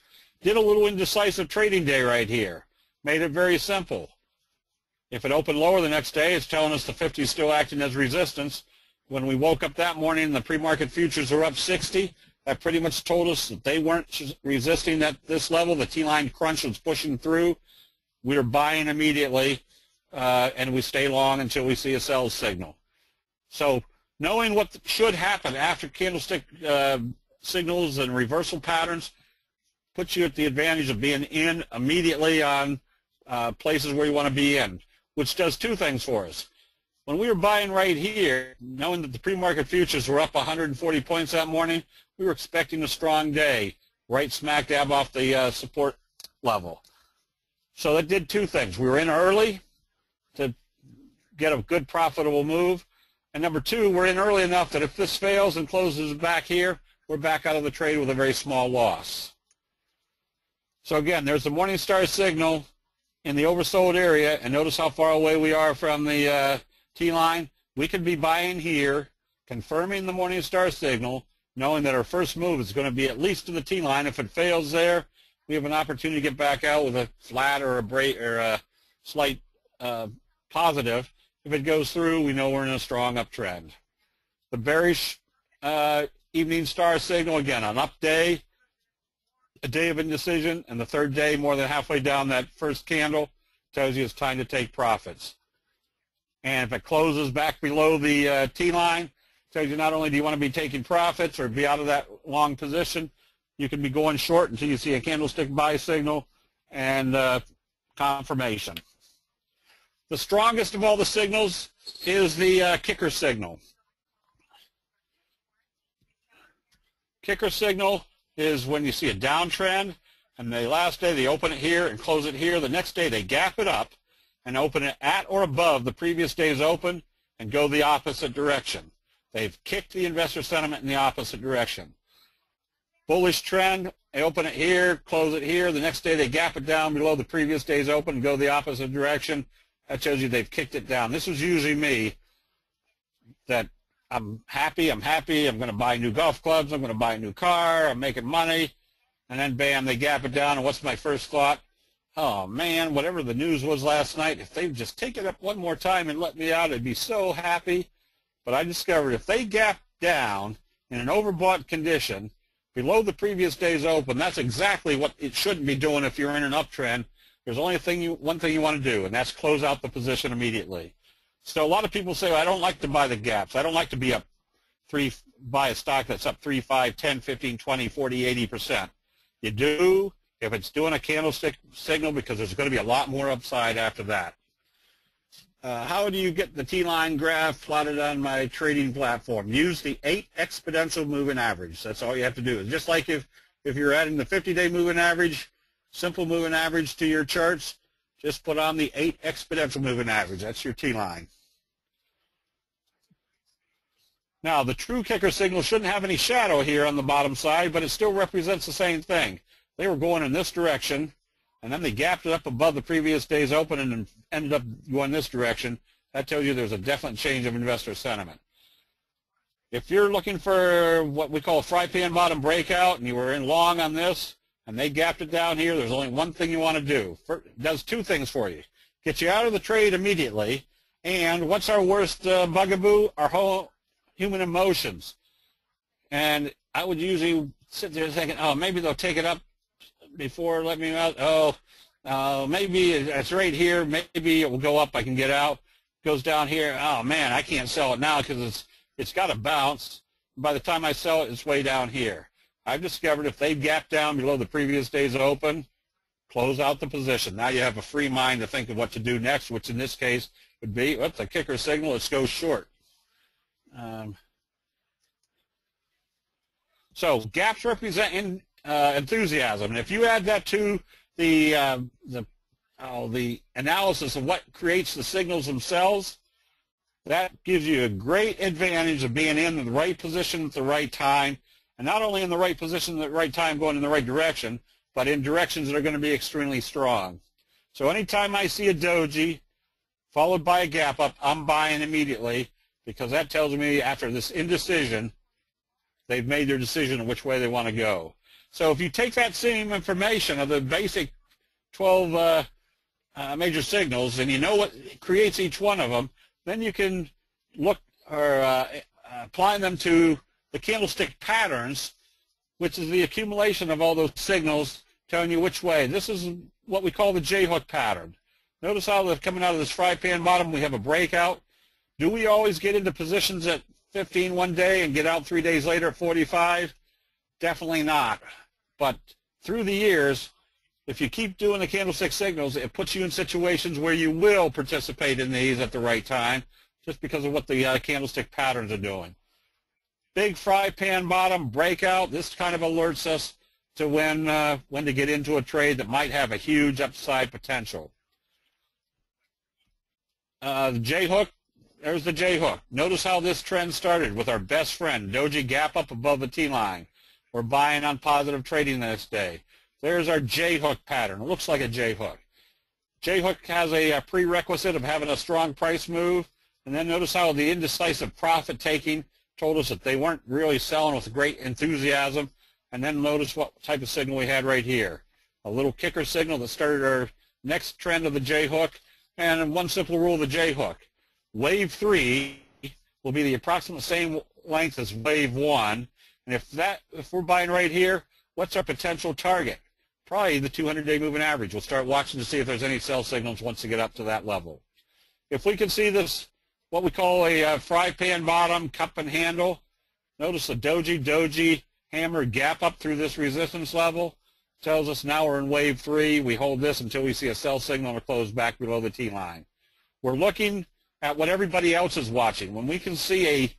Did a little indecisive trading day right here. Made it very simple. If it opened lower the next day, it's telling us the 50 is still acting as resistance. When we woke up that morning and the pre-market futures were up 60, that pretty much told us that they weren't resisting at this level. The T-line crunch was pushing through. We were buying immediately, and we stay long until we see a sell signal. So knowing what should happen after candlestick signals and reversal patterns puts you at the advantage of being in immediately on places where you want to be in, which does two things for us. When we were buying right here, knowing that the pre-market futures were up 140 points that morning, we were expecting a strong day, right smack dab off the support level. So that did two things. We were in early to get a good profitable move, and number two, we're in early enough that if this fails and closes back here, we're back out of the trade with a very small loss. So again, there's the morning star signal in the oversold area, and notice how far away we are from the T-line. We could be buying here, confirming the morning star signal, knowing that our first move is going to be at least to the T-line. If it fails there, we have an opportunity to get back out with a flat or a break or a slight positive. If it goes through, we know we're in a strong uptrend. The bearish evening star signal, again, on up day, a day of indecision, and the third day, more than halfway down that first candle, tells you it's time to take profits. And if it closes back below the T-line, tells you not only do you want to be taking profits or be out of that long position, you can be going short until you see a candlestick buy signal and confirmation. The strongest of all the signals is the kicker signal. Kicker signal is when you see a downtrend, and the last day they open it here and close it here. The next day they gap it up and open it at or above the previous day's open and go the opposite direction. They've kicked the investor sentiment in the opposite direction. Bullish trend, they open it here, close it here. The next day they gap it down below the previous day's open and go the opposite direction. That shows you they've kicked it down. This was usually me, that I'm happy, I'm going to buy new golf clubs, I'm going to buy a new car, I'm making money, and then bam, they gap it down, and what's my first thought? Oh man, whatever the news was last night, if they'd just take it up one more time and let me out, I'd be so happy. But I discovered if they gap down in an overbought condition, below the previous day's open, that's exactly what it shouldn't be doing if you're in an uptrend. There's only one thing you want to do, and that's close out the position immediately. So a lot of people say, well, I don't like to buy the gaps. I don't like to be buy a stock that's up 3, 5, 10, 15, 20, 40, 80%. You do if it's doing a candlestick signal, because there's going to be a lot more upside after that. How do you get the T-line graph plotted on my trading platform? Use the 8 exponential moving average. That's all you have to do. It's just like if you're adding the 50-day moving average, simple moving average to your charts, just put on the 8 exponential moving average. That's your T-line. Now, the true kicker signal shouldn't have any shadow here on the bottom side, but it still represents the same thing. They were going in this direction, and then they gapped it up above the previous day's open and ended up going this direction. That tells you there's a definite change of investor sentiment. If you're looking for what we call a fry pan bottom breakout, and you were in long on this, and they gapped it down here, there's only one thing you want to do. It does 2 things for you. Get you out of the trade immediately, and what's our worst bugaboo? Our whole human emotions. And I would usually sit there thinking, oh, maybe they'll take it up before let me out. Oh, maybe it's right here. Maybe it will go up. I can get out. Goes down here. Oh, man, I can't sell it now because it's got to bounce. By the time I sell it, it's way down here. I've discovered if they gap down below the previous day's open, close out the position. Now you have a free mind to think of what to do next, which in this case would be, what's the kicker signal? Let's go short. So gaps represent enthusiasm, and if you add that to the analysis of what creates the signals themselves, that gives you a great advantage of being in the right position at the right time, and not only in the right position at the right time going in the right direction, but in directions that are going to be extremely strong. So anytime I see a doji followed by a gap up, I'm buying immediately, because that tells me after this indecision, they've made their decision on which way they want to go. So if you take that same information of the basic 12 major signals, and you know what creates each one of them, then you can look or apply them to the candlestick patterns, which is the accumulation of all those signals telling you which way. This is what we call the J-hook pattern. Notice how they're coming out of this fry pan bottom, we have a breakout. Do we always get into positions at 15 one day and get out 3 days later at 45? Definitely not. But through the years, if you keep doing the candlestick signals, it puts you in situations where you will participate in these at the right time, just because of what the candlestick patterns are doing. Big fry pan bottom breakout, this kind of alerts us to when to get into a trade that might have a huge upside potential. The J-hook, there's the J-hook. Notice how this trend started with our best friend, Doji gap up above the T-line. We're buying on positive trading the next day. There's our J-hook pattern. It looks like a J-hook. J-hook has a prerequisite of having a strong price move. And then notice how the indecisive profit taking told us that they weren't really selling with great enthusiasm. And then notice what type of signal we had right here. A little kicker signal that started our next trend of the J-hook. And one simple rule of the J-hook. Wave 3 will be the approximate same length as wave 1. And if we're buying right here, what's our potential target? Probably the 200-day moving average. We'll start watching to see if there's any sell signals once you get up to that level. If we can see this, what we call a fry pan bottom, cup and handle, notice the doji, hammer gap up through this resistance level. Tells us now we're in wave 3. We hold this until we see a sell signal or close back below the T-line. We're looking at what everybody else is watching. When we can see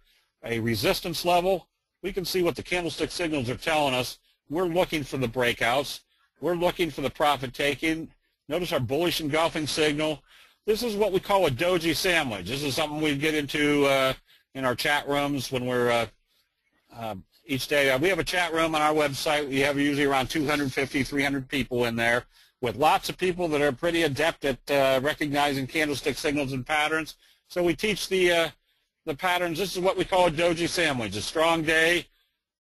a resistance level, we can see what the candlestick signals are telling us. We're looking for the breakouts. We're looking for the profit taking. Notice our bullish engulfing signal. This is what we call a doji sandwich. This is something we get into in our chat rooms when we're each day. We have a chat room on our website. We have usually around 250, 300 people in there with lots of people that are pretty adept at recognizing candlestick signals and patterns. So we teach the patterns. This is what we call a doji sandwich. A strong day,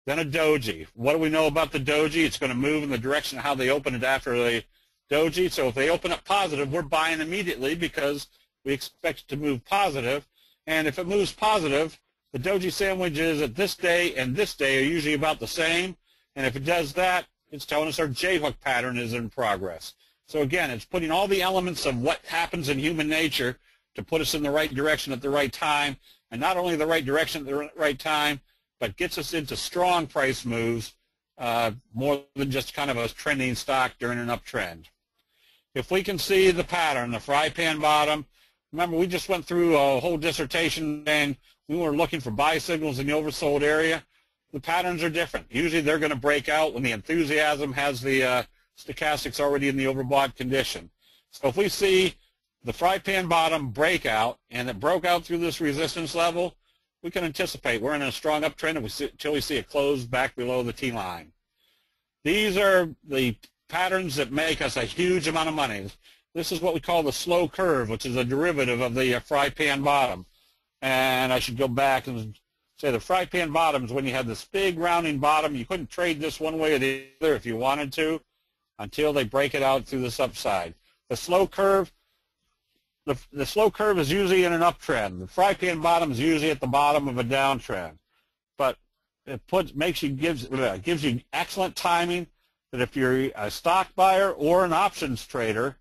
then a doji. What do we know about the doji? It's going to move in the direction of how they open it after the doji. So if they open up positive, we're buying immediately because we expect it to move positive. And if it moves positive, the doji sandwiches at this day and this day are usually about the same. And if it does that, it's telling us our J-hook pattern is in progress. So again, it's putting all the elements of what happens in human nature to put us in the right direction at the right time, and not only the right direction at the right time, but gets us into strong price moves, more than just kind of a trending stock during an uptrend. If we can see the pattern, the fry pan bottom, remember we just went through a whole dissertation and we were looking for buy signals in the oversold area. The patterns are different. Usually they're going to break out when the enthusiasm has the stochastics already in the overbought condition. So if we see the fry pan bottom breakout and it broke out through this resistance level, we can anticipate we're in a strong uptrend until we see it close back below the T-line. These are the patterns that make us a huge amount of money. This is what we call the slow curve, which is a derivative of the fry pan bottom. And I should go back and say the fry pan bottom is when you had this big rounding bottom. You couldn't trade this one way or the other if you wanted to until they break it out through this upside. The slow curve, the slow curve is usually in an uptrend. The fry pan bottom is usually at the bottom of a downtrend. But it gives you excellent timing that if you're a stock buyer or an options trader,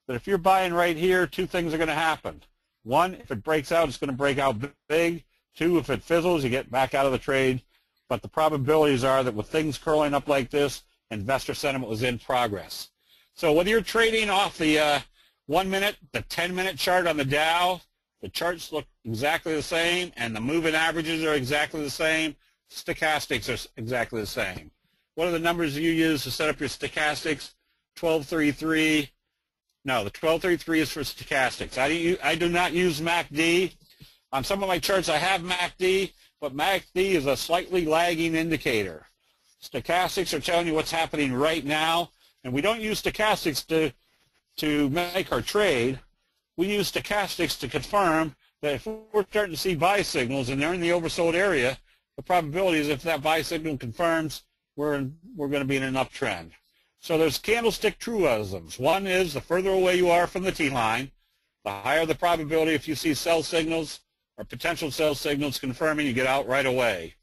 that if you're buying right here, two things are going to happen. One, if it breaks out, it's going to break out big. Two, if it fizzles, you get back out of the trade. But the probabilities are that with things curling up like this, investor sentiment was in progress. So whether you're trading off the 1 minute, the 10-minute chart on the Dow, the charts look exactly the same, and the moving averages are exactly the same. Stochastics are exactly the same. What are the numbers you use to set up your stochastics? 1233. No, the 1233 is for stochastics. I do not use MACD. On some of my charts I have MACD, but MACD is a slightly lagging indicator. Stochastics are telling you what's happening right now, and we don't use stochastics to make our trade. We use stochastics to confirm that if we're starting to see buy signals and they're in the oversold area, the probability is if that buy signal confirms, we're going to be in an uptrend. So there's candlestick truisms. One is the further away you are from the T-line, the higher the probability if you see sell signals or potential sell signals confirming, you get out right away.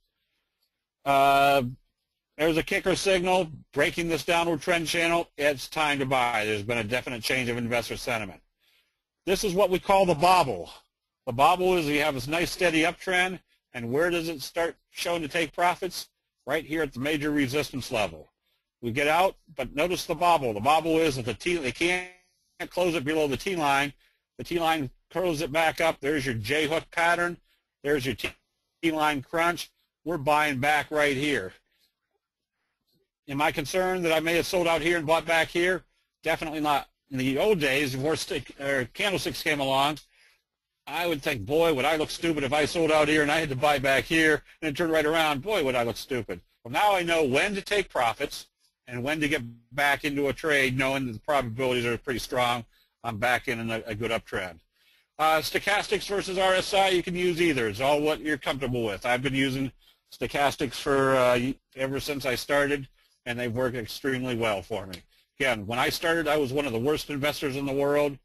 There's a kicker signal breaking this downward trend channel. It's time to buy. There's been a definite change of investor sentiment. This is what we call the bobble. The bobble is you have this nice steady uptrend, and where does it start showing to take profits? Right here at the major resistance level. We get out, but notice the bobble. The bobble is that they can't close it below the T-line. The T-line curls it back up. There's your J-hook pattern. There's your T-line crunch. We're buying back right here. Am I concerned that I may have sold out here and bought back here? Definitely not. In the old days, before candlesticks came along, I would think, boy, would I look stupid if I sold out here and I had to buy back here and it turned right around. Boy, would I look stupid. Well, now I know when to take profits and when to get back into a trade, knowing that the probabilities are pretty strong. I'm back in a good uptrend. Stochastics versus RSI, you can use either. It's all what you're comfortable with. I've been using stochastics for ever since I started, and they've worked extremely well for me. Again, when I started, I was one of the worst investors in the world.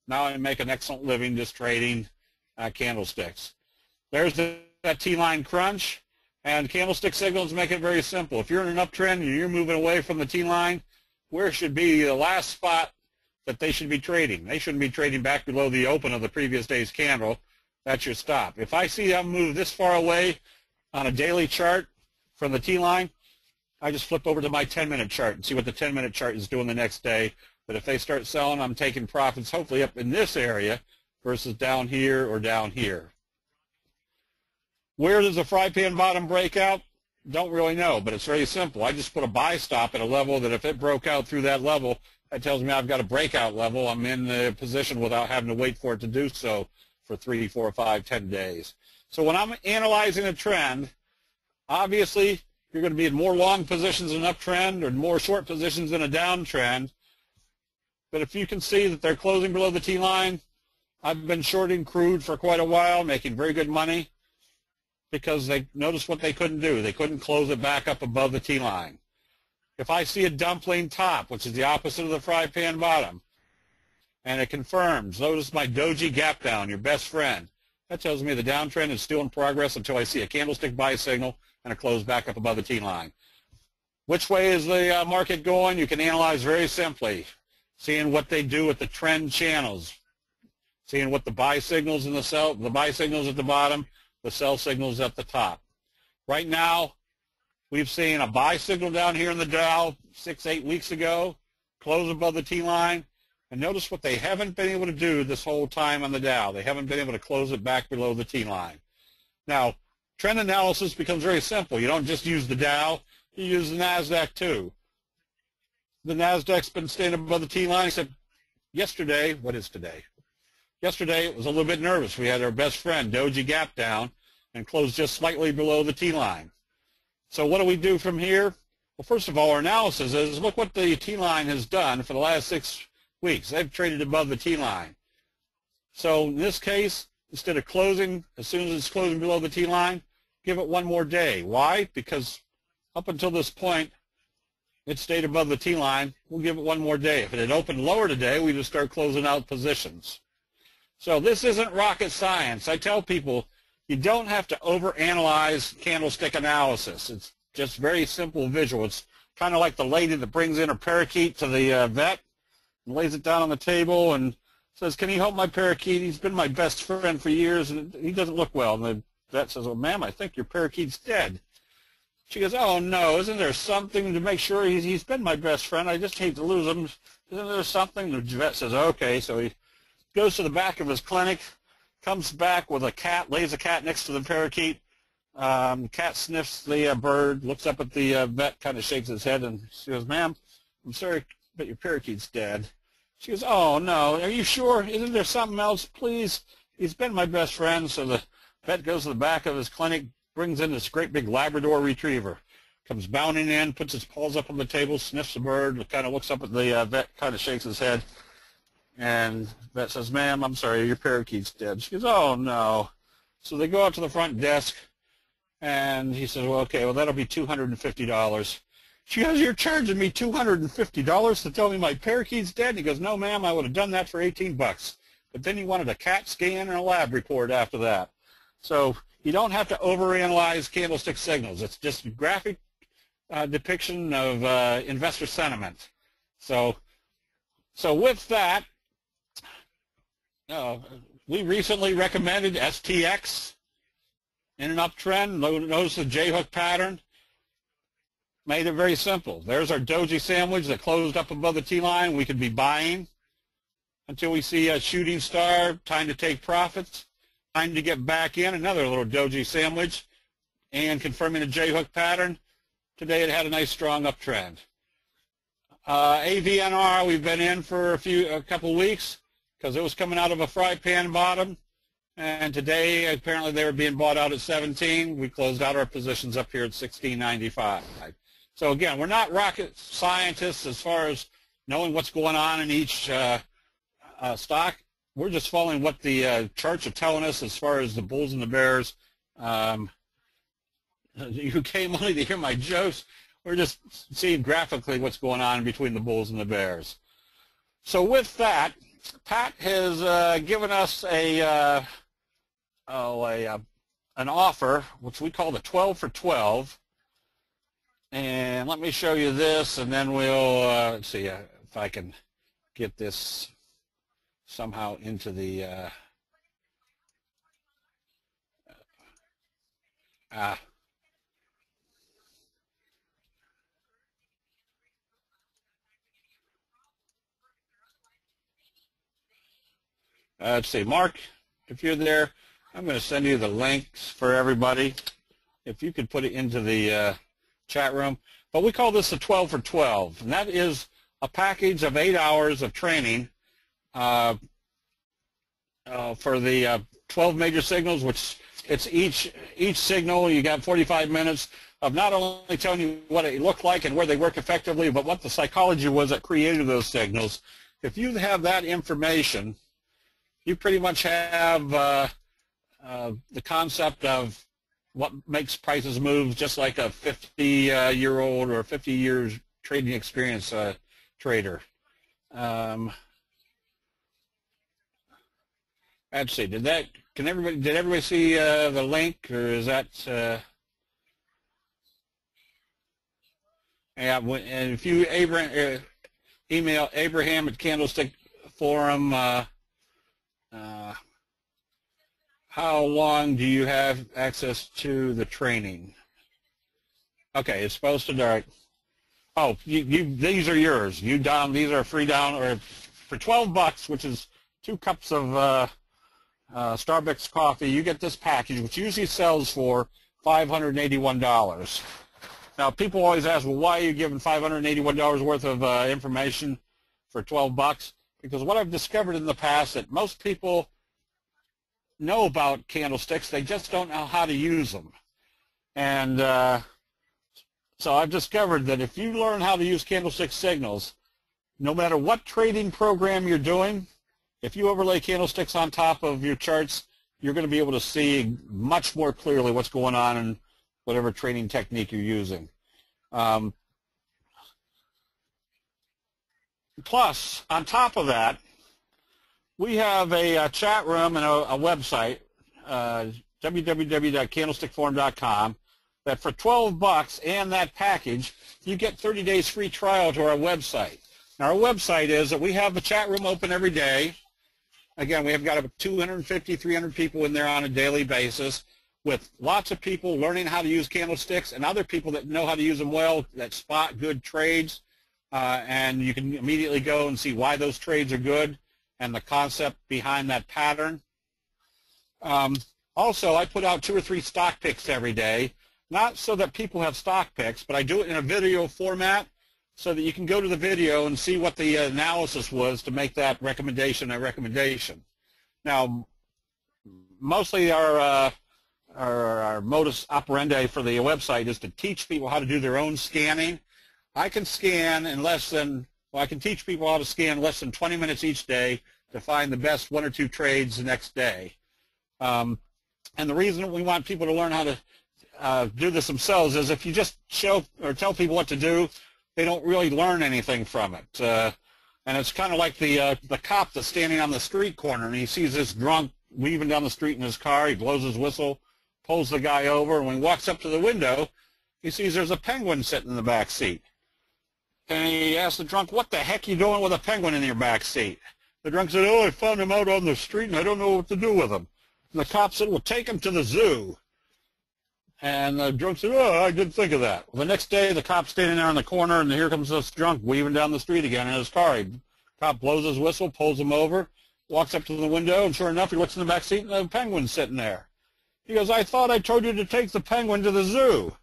Now I make an excellent living just trading candlesticks. There's that T-line crunch, and candlestick signals make it very simple. If you're in an uptrend and you're moving away from the T-line, where should be the last spot that they should be trading? They shouldn't be trading back below the open of the previous day's candle. That's your stop. If I see them move this far away on a daily chart from the T-line, I just flip over to my 10-minute chart and see what the 10-minute chart is doing the next day. But if they start selling, I'm taking profits hopefully up in this area versus down here or down here. Where does the fry pan bottom break out? Don't really know, but it's very simple. I just put a buy stop at a level that if it broke out through that level, that tells me I've got a breakout level. I'm in the position without having to wait for it to do so for 3, 4, 5, 10 days. So when I'm analyzing a trend, obviously you're going to be in more long positions in an uptrend or more short positions in a downtrend. But if you can see that they're closing below the T-line, I've been shorting crude for quite a while, making very good money, because they noticed what they couldn't do. They couldn't close it back up above the T-line. If I see a dumpling top, which is the opposite of the fry pan bottom, and it confirms, notice my Doji gap down, your best friend. That tells me the downtrend is still in progress until I see a candlestick buy signal and a close back up above the T-line. Which way is the market going? You can analyze very simply, seeing what they do with the trend channels, seeing what the buy signals and the buy signals at the bottom, the sell signals at the top. Right now, we've seen a buy signal down here in the Dow 6-8 weeks ago, close above the T-line, and notice what they haven't been able to do this whole time on the Dow. They haven't been able to close it back below the T-line. Now, trend analysis becomes very simple. You don't just use the Dow, you use the NASDAQ too. The NASDAQ's been staying above the T-line except yesterday. What is today? Yesterday it was a little bit nervous. We had our best friend, Doji, gap down and closed just slightly below the T-line. So what do we do from here? Well, first of all, our analysis is look what the T-line has done for the last 6 weeks. They've traded above the T-line. So in this case, instead of closing, as soon as it's closing below the T-line, give it one more day. Why? Because up until this point, it stayed above the T-line. We'll give it one more day. If it had opened lower today, we just start closing out positions. So this isn't rocket science. I tell people you don't have to overanalyze candlestick analysis. It's just very simple visual. It's kind of like the lady that brings in her parakeet to the vet and lays it down on the table and says, "Can you help my parakeet? He's been my best friend for years and he doesn't look well." And the vet says, "Well, ma'am, I think your parakeet's dead." She goes, "Oh, no, isn't there something to make sure he's been my best friend? I just hate to lose him. Isn't there something?" The vet says, "Okay." So he goes to the back of his clinic, comes back with a cat, lays a cat next to the parakeet. Cat sniffs the bird, looks up at the vet, kind of shakes his head, and she goes, "Ma'am, I'm sorry, but your parakeet's dead." She goes, "Oh, no, are you sure? Isn't there something else? Please, he's been my best friend." So the vet goes to the back of his clinic, brings in this great big Labrador retriever, comes bounding in, puts his paws up on the table, sniffs the bird, kind of looks up at the vet, kind of shakes his head, and the vet says, "Ma'am, I'm sorry, your parakeet's dead." She goes, "Oh, no." So they go out to the front desk, and he says, "Well, okay, well, that'll be $250. She goes, "You're charging me $250 to tell me my parakeet's dead?" And he goes, "No, ma'am, I would have done that for $18. But then he wanted a CAT scan and a lab report after that. So you don't have to overanalyze candlestick signals. It's just a graphic depiction of investor sentiment. So with that, we recently recommended STX in an uptrend. Notice the J-hook pattern. Made it very simple. There's our Doji sandwich that closed up above the T-line. We could be buying until we see a shooting star, time to take profits, time to get back in, another little Doji sandwich, and confirming a J-hook pattern. Today it had a nice strong uptrend. AVNR, we've been in for a couple weeks because it was coming out of a fry pan bottom, and today apparently they were being bought out at 17. We closed out our positions up here at 16.95. So again, we're not rocket scientists as far as knowing what's going on in each stock. We're just following what the charts are telling us as far as the bulls and the bears. You came only to hear my jokes. We're just seeing graphically what's going on between the bulls and the bears. So with that, Pat has given us an offer, which we call the 12 for 12. And let me show you this, and then we'll let's see if I can get this somehow into the let's see, Mark, if you're there, I'm going to send you the links for everybody. If you could put it into the chat room. But we call this a 12 for 12, and that is a package of 8 hours of training for the 12 major signals, which it's each signal. You got 45 minutes of not only telling you what it looked like and where they work effectively, but what the psychology was that created those signals. If you have that information, you pretty much have the concept of what makes prices move, just like a 50-year-old or 50 years trading experience trader. Let's see. Did everybody see the link, or is that? And if you email Abraham at Candlestick Forum, how long do you have access to the training? Okay, it's supposed to start. Oh, these are yours. These are free down, or for $12, which is 2 cups of Starbucks coffee. You get this package, which usually sells for $581. Now, people always ask, well, why are you giving $581 worth of information for $12? Because what I've discovered in the past that most people know about candlesticks, they just don't know how to use them. And so I've discovered that if you learn how to use candlestick signals, no matter what trading program you're doing, if you overlay candlesticks on top of your charts, you're going to be able to see much more clearly what's going on in whatever trading technique you're using. Plus, on top of that, we have a chat room and a website, www.candlestickforum.com, that for $12 and that package, you get 30 days free trial to our website. Now, our website is that we have a chat room open every day. Again, we have got about 250, 300 people in there on a daily basis, with lots of people learning how to use candlesticks and other people that know how to use them well, that spot good trades, and you can immediately go and see why those trades are good and the concept behind that pattern. Also, I put out 2 or 3 stock picks every day, not so that people have stock picks, but I do it in a video format so that you can go to the video and see what the analysis was to make that recommendation a recommendation. Now, mostly our modus operandi for the website is to teach people how to do their own scanning. I can scan in less than, well, I can teach people how to scan less than 20 minutes each day to find the best 1 or 2 trades the next day. And the reason we want people to learn how to do this themselves is if you just show or tell people what to do, they don't really learn anything from it. And it's kind of like the cop that's standing on the street corner and he sees this drunk weaving down the street in his car. He blows his whistle, pulls the guy over, and when he walks up to the window, he sees there's a penguin sitting in the back seat. And he asks the drunk, what the heck are you doing with a penguin in your back seat? The drunk said, oh, I found him out on the street and I don't know what to do with him. And the cop said, well, take him to the zoo. And the drunk said, oh, I didn't think of that. Well, the next day, the cop's standing there in the corner, and here comes this drunk weaving down the street again in his car. The cop blows his whistle, pulls him over, walks up to the window, and sure enough, he looks in the back seat, and the penguin's sitting there. He goes, I thought I told you to take the penguin to the zoo.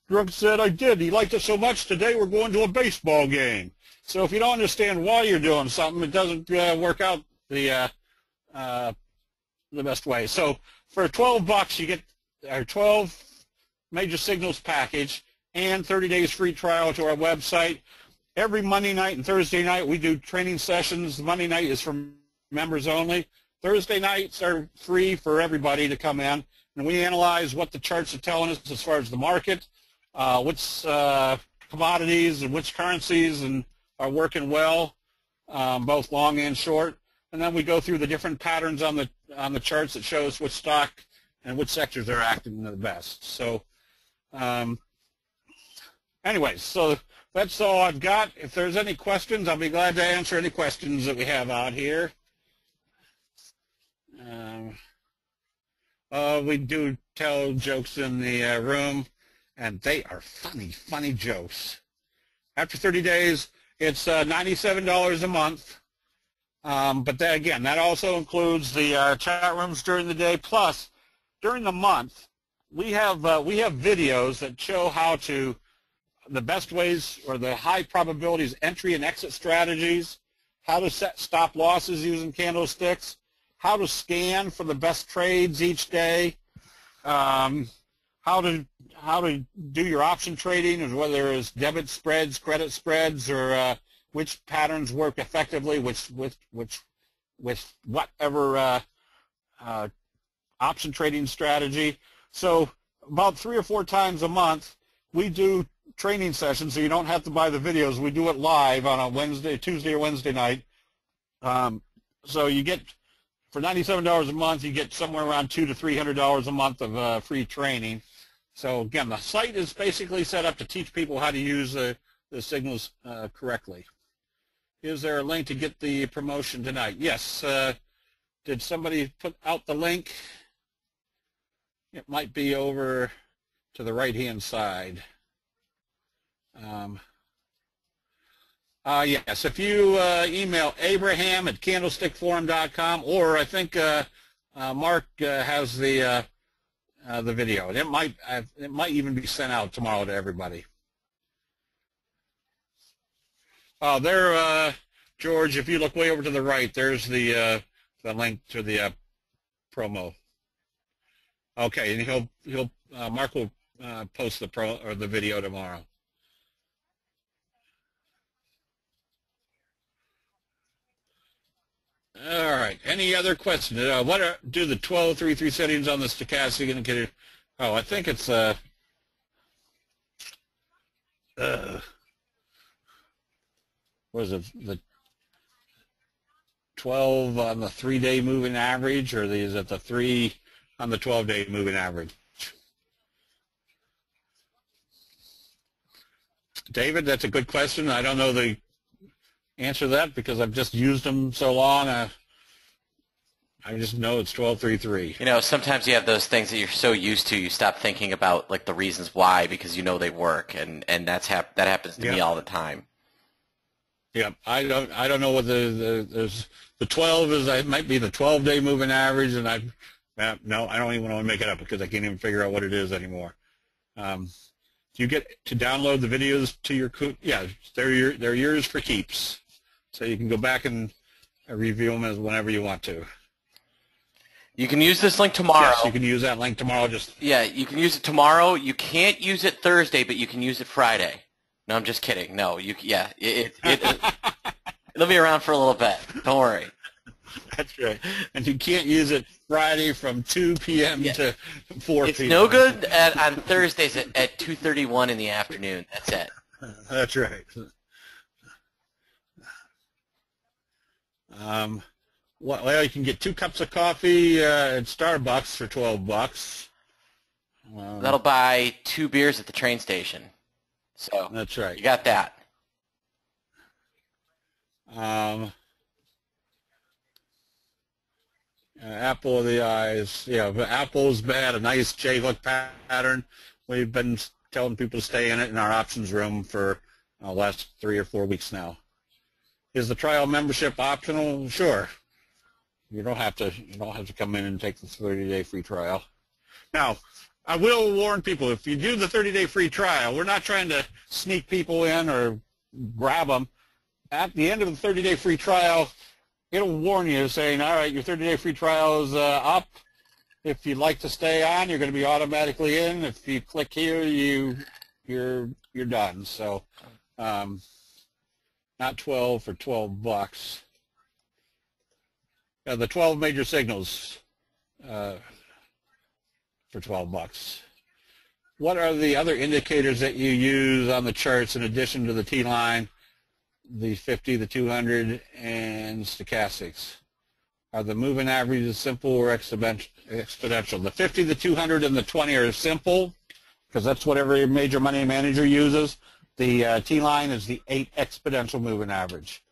The drunk said, I did. He liked it so much, today we're going to a baseball game. So if you don't understand why you're doing something, it doesn't work out the best way. So for $12, you get our 12 major signals package and 30 days free trial to our website. Every Monday night and Thursday night we do training sessions. Monday night is for members only. Thursday nights are free for everybody to come in, and we analyze what the charts are telling us as far as the market, which commodities and which currencies are working well, both long and short. And then we go through the different patterns on the charts that show us which stock and which sectors are acting the best. So anyways, so that's all I've got. If there's any questions, I'll be glad to answer any questions that we have out here. We do tell jokes in the room, and they are funny, funny jokes. After 30 days, it's $97 a month. But then, again, that also includes the chat rooms during the day. Plus, during the month, we have videos that show how to the best ways or the high probabilities entry and exit strategies, how to set stop losses using candlesticks, how to scan for the best trades each day, how to do your option trading, and whether it's debit spreads, credit spreads, or which patterns work effectively with whatever option trading strategy. So about 3 or 4 times a month, we do training sessions, so you don't have to buy the videos. We do it live on a Tuesday or Wednesday night. So you get, for $97 a month, you get somewhere around $200 to $300 a month of free training. So again, the site is basically set up to teach people how to use the the signals correctly. Is there a link to get the promotion tonight? Yes. Did somebody put out the link? It might be over to the right-hand side. Yes, if you email abraham@candlestickforum.com, or I think Mark has the video, and it might even be sent out tomorrow to everybody. Oh, there, George. If you look way over to the right, there's the link to the promo. Okay, and Mark will post the video tomorrow. All right. Any other questions? What do the 12-3-3 settings on the stochastic indicator? Oh, I think it's what is it? The 12 on the 3-day moving average, or is it the 3 on the 12-day moving average? David, that's a good question. I don't know the answer to that because I've just used them so long. I just know it's 12-3-3. You know, sometimes you have those things that you're so used to, you stop thinking about like the reasons why because you know they work, and that happens to me all the time. Yeah, I don't know what there's the 12 is. It might be the 12-day moving average, and no, I don't even want to make it up because I can't even figure out what it is anymore. You get to download the videos to your they're yours for keeps, so you can go back and review them as whenever you want to. You can use this link tomorrow. Yes, you can use that link tomorrow. You can use it tomorrow. You can't use it Thursday, but you can use it Friday. No, I'm just kidding. No, it'll be around for a little bit. Don't worry. That's right. And you can't use it Friday from 2 p.m. to 4 p.m. It's no good on Thursdays at 2:31 in the afternoon. That's it. That's right. Well, you can get 2 cups of coffee at Starbucks for $12. That'll buy 2 beers at the train station. So that's right. You got that. Apple of the eyes. Yeah, but Apple's bad. A nice J-hook pattern. We've been telling people to stay in it in our options room for the last 3 or 4 weeks now. Is the trial membership optional? Sure. You don't have to come in and take the 30-day free trial. Now, I will warn people, if you do the 30-day free trial, we're not trying to sneak people in or grab them. At the end of the 30-day free trial, it'll warn you saying, all right, your 30-day free trial is up. If you'd like to stay on, you're going to be automatically in. If you click here, you're done. So not 12 for $12. The 12 major signals for $12. What are the other indicators that you use on the charts in addition to the T-line, the 50, the 200, and stochastics? Are the moving averages simple or exponential? The 50, the 200, and the 20 are simple because that's what every major money manager uses. The T-line is the 8 exponential moving average.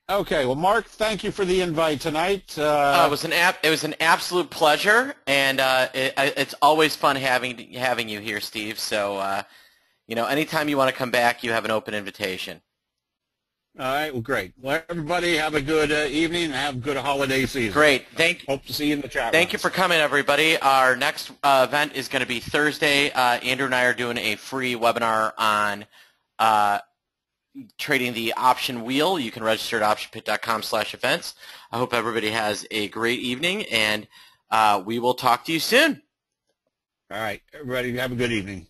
Okay, well, Mark, thank you for the invite tonight. It was an absolute pleasure, and it's always fun having you here, Steve. So, anytime you want to come back, you have an open invitation. All right, well, great. Well, everybody have a good evening and have a good holiday season. Great. Hope to see you in the chat. Thank you for coming, everybody. Our next event is going to be Thursday. Andrew and I are doing a free webinar on trading the option wheel. You can register at optionpit.com/events. I hope everybody has a great evening, and we will talk to you soon. All right, everybody have a good evening.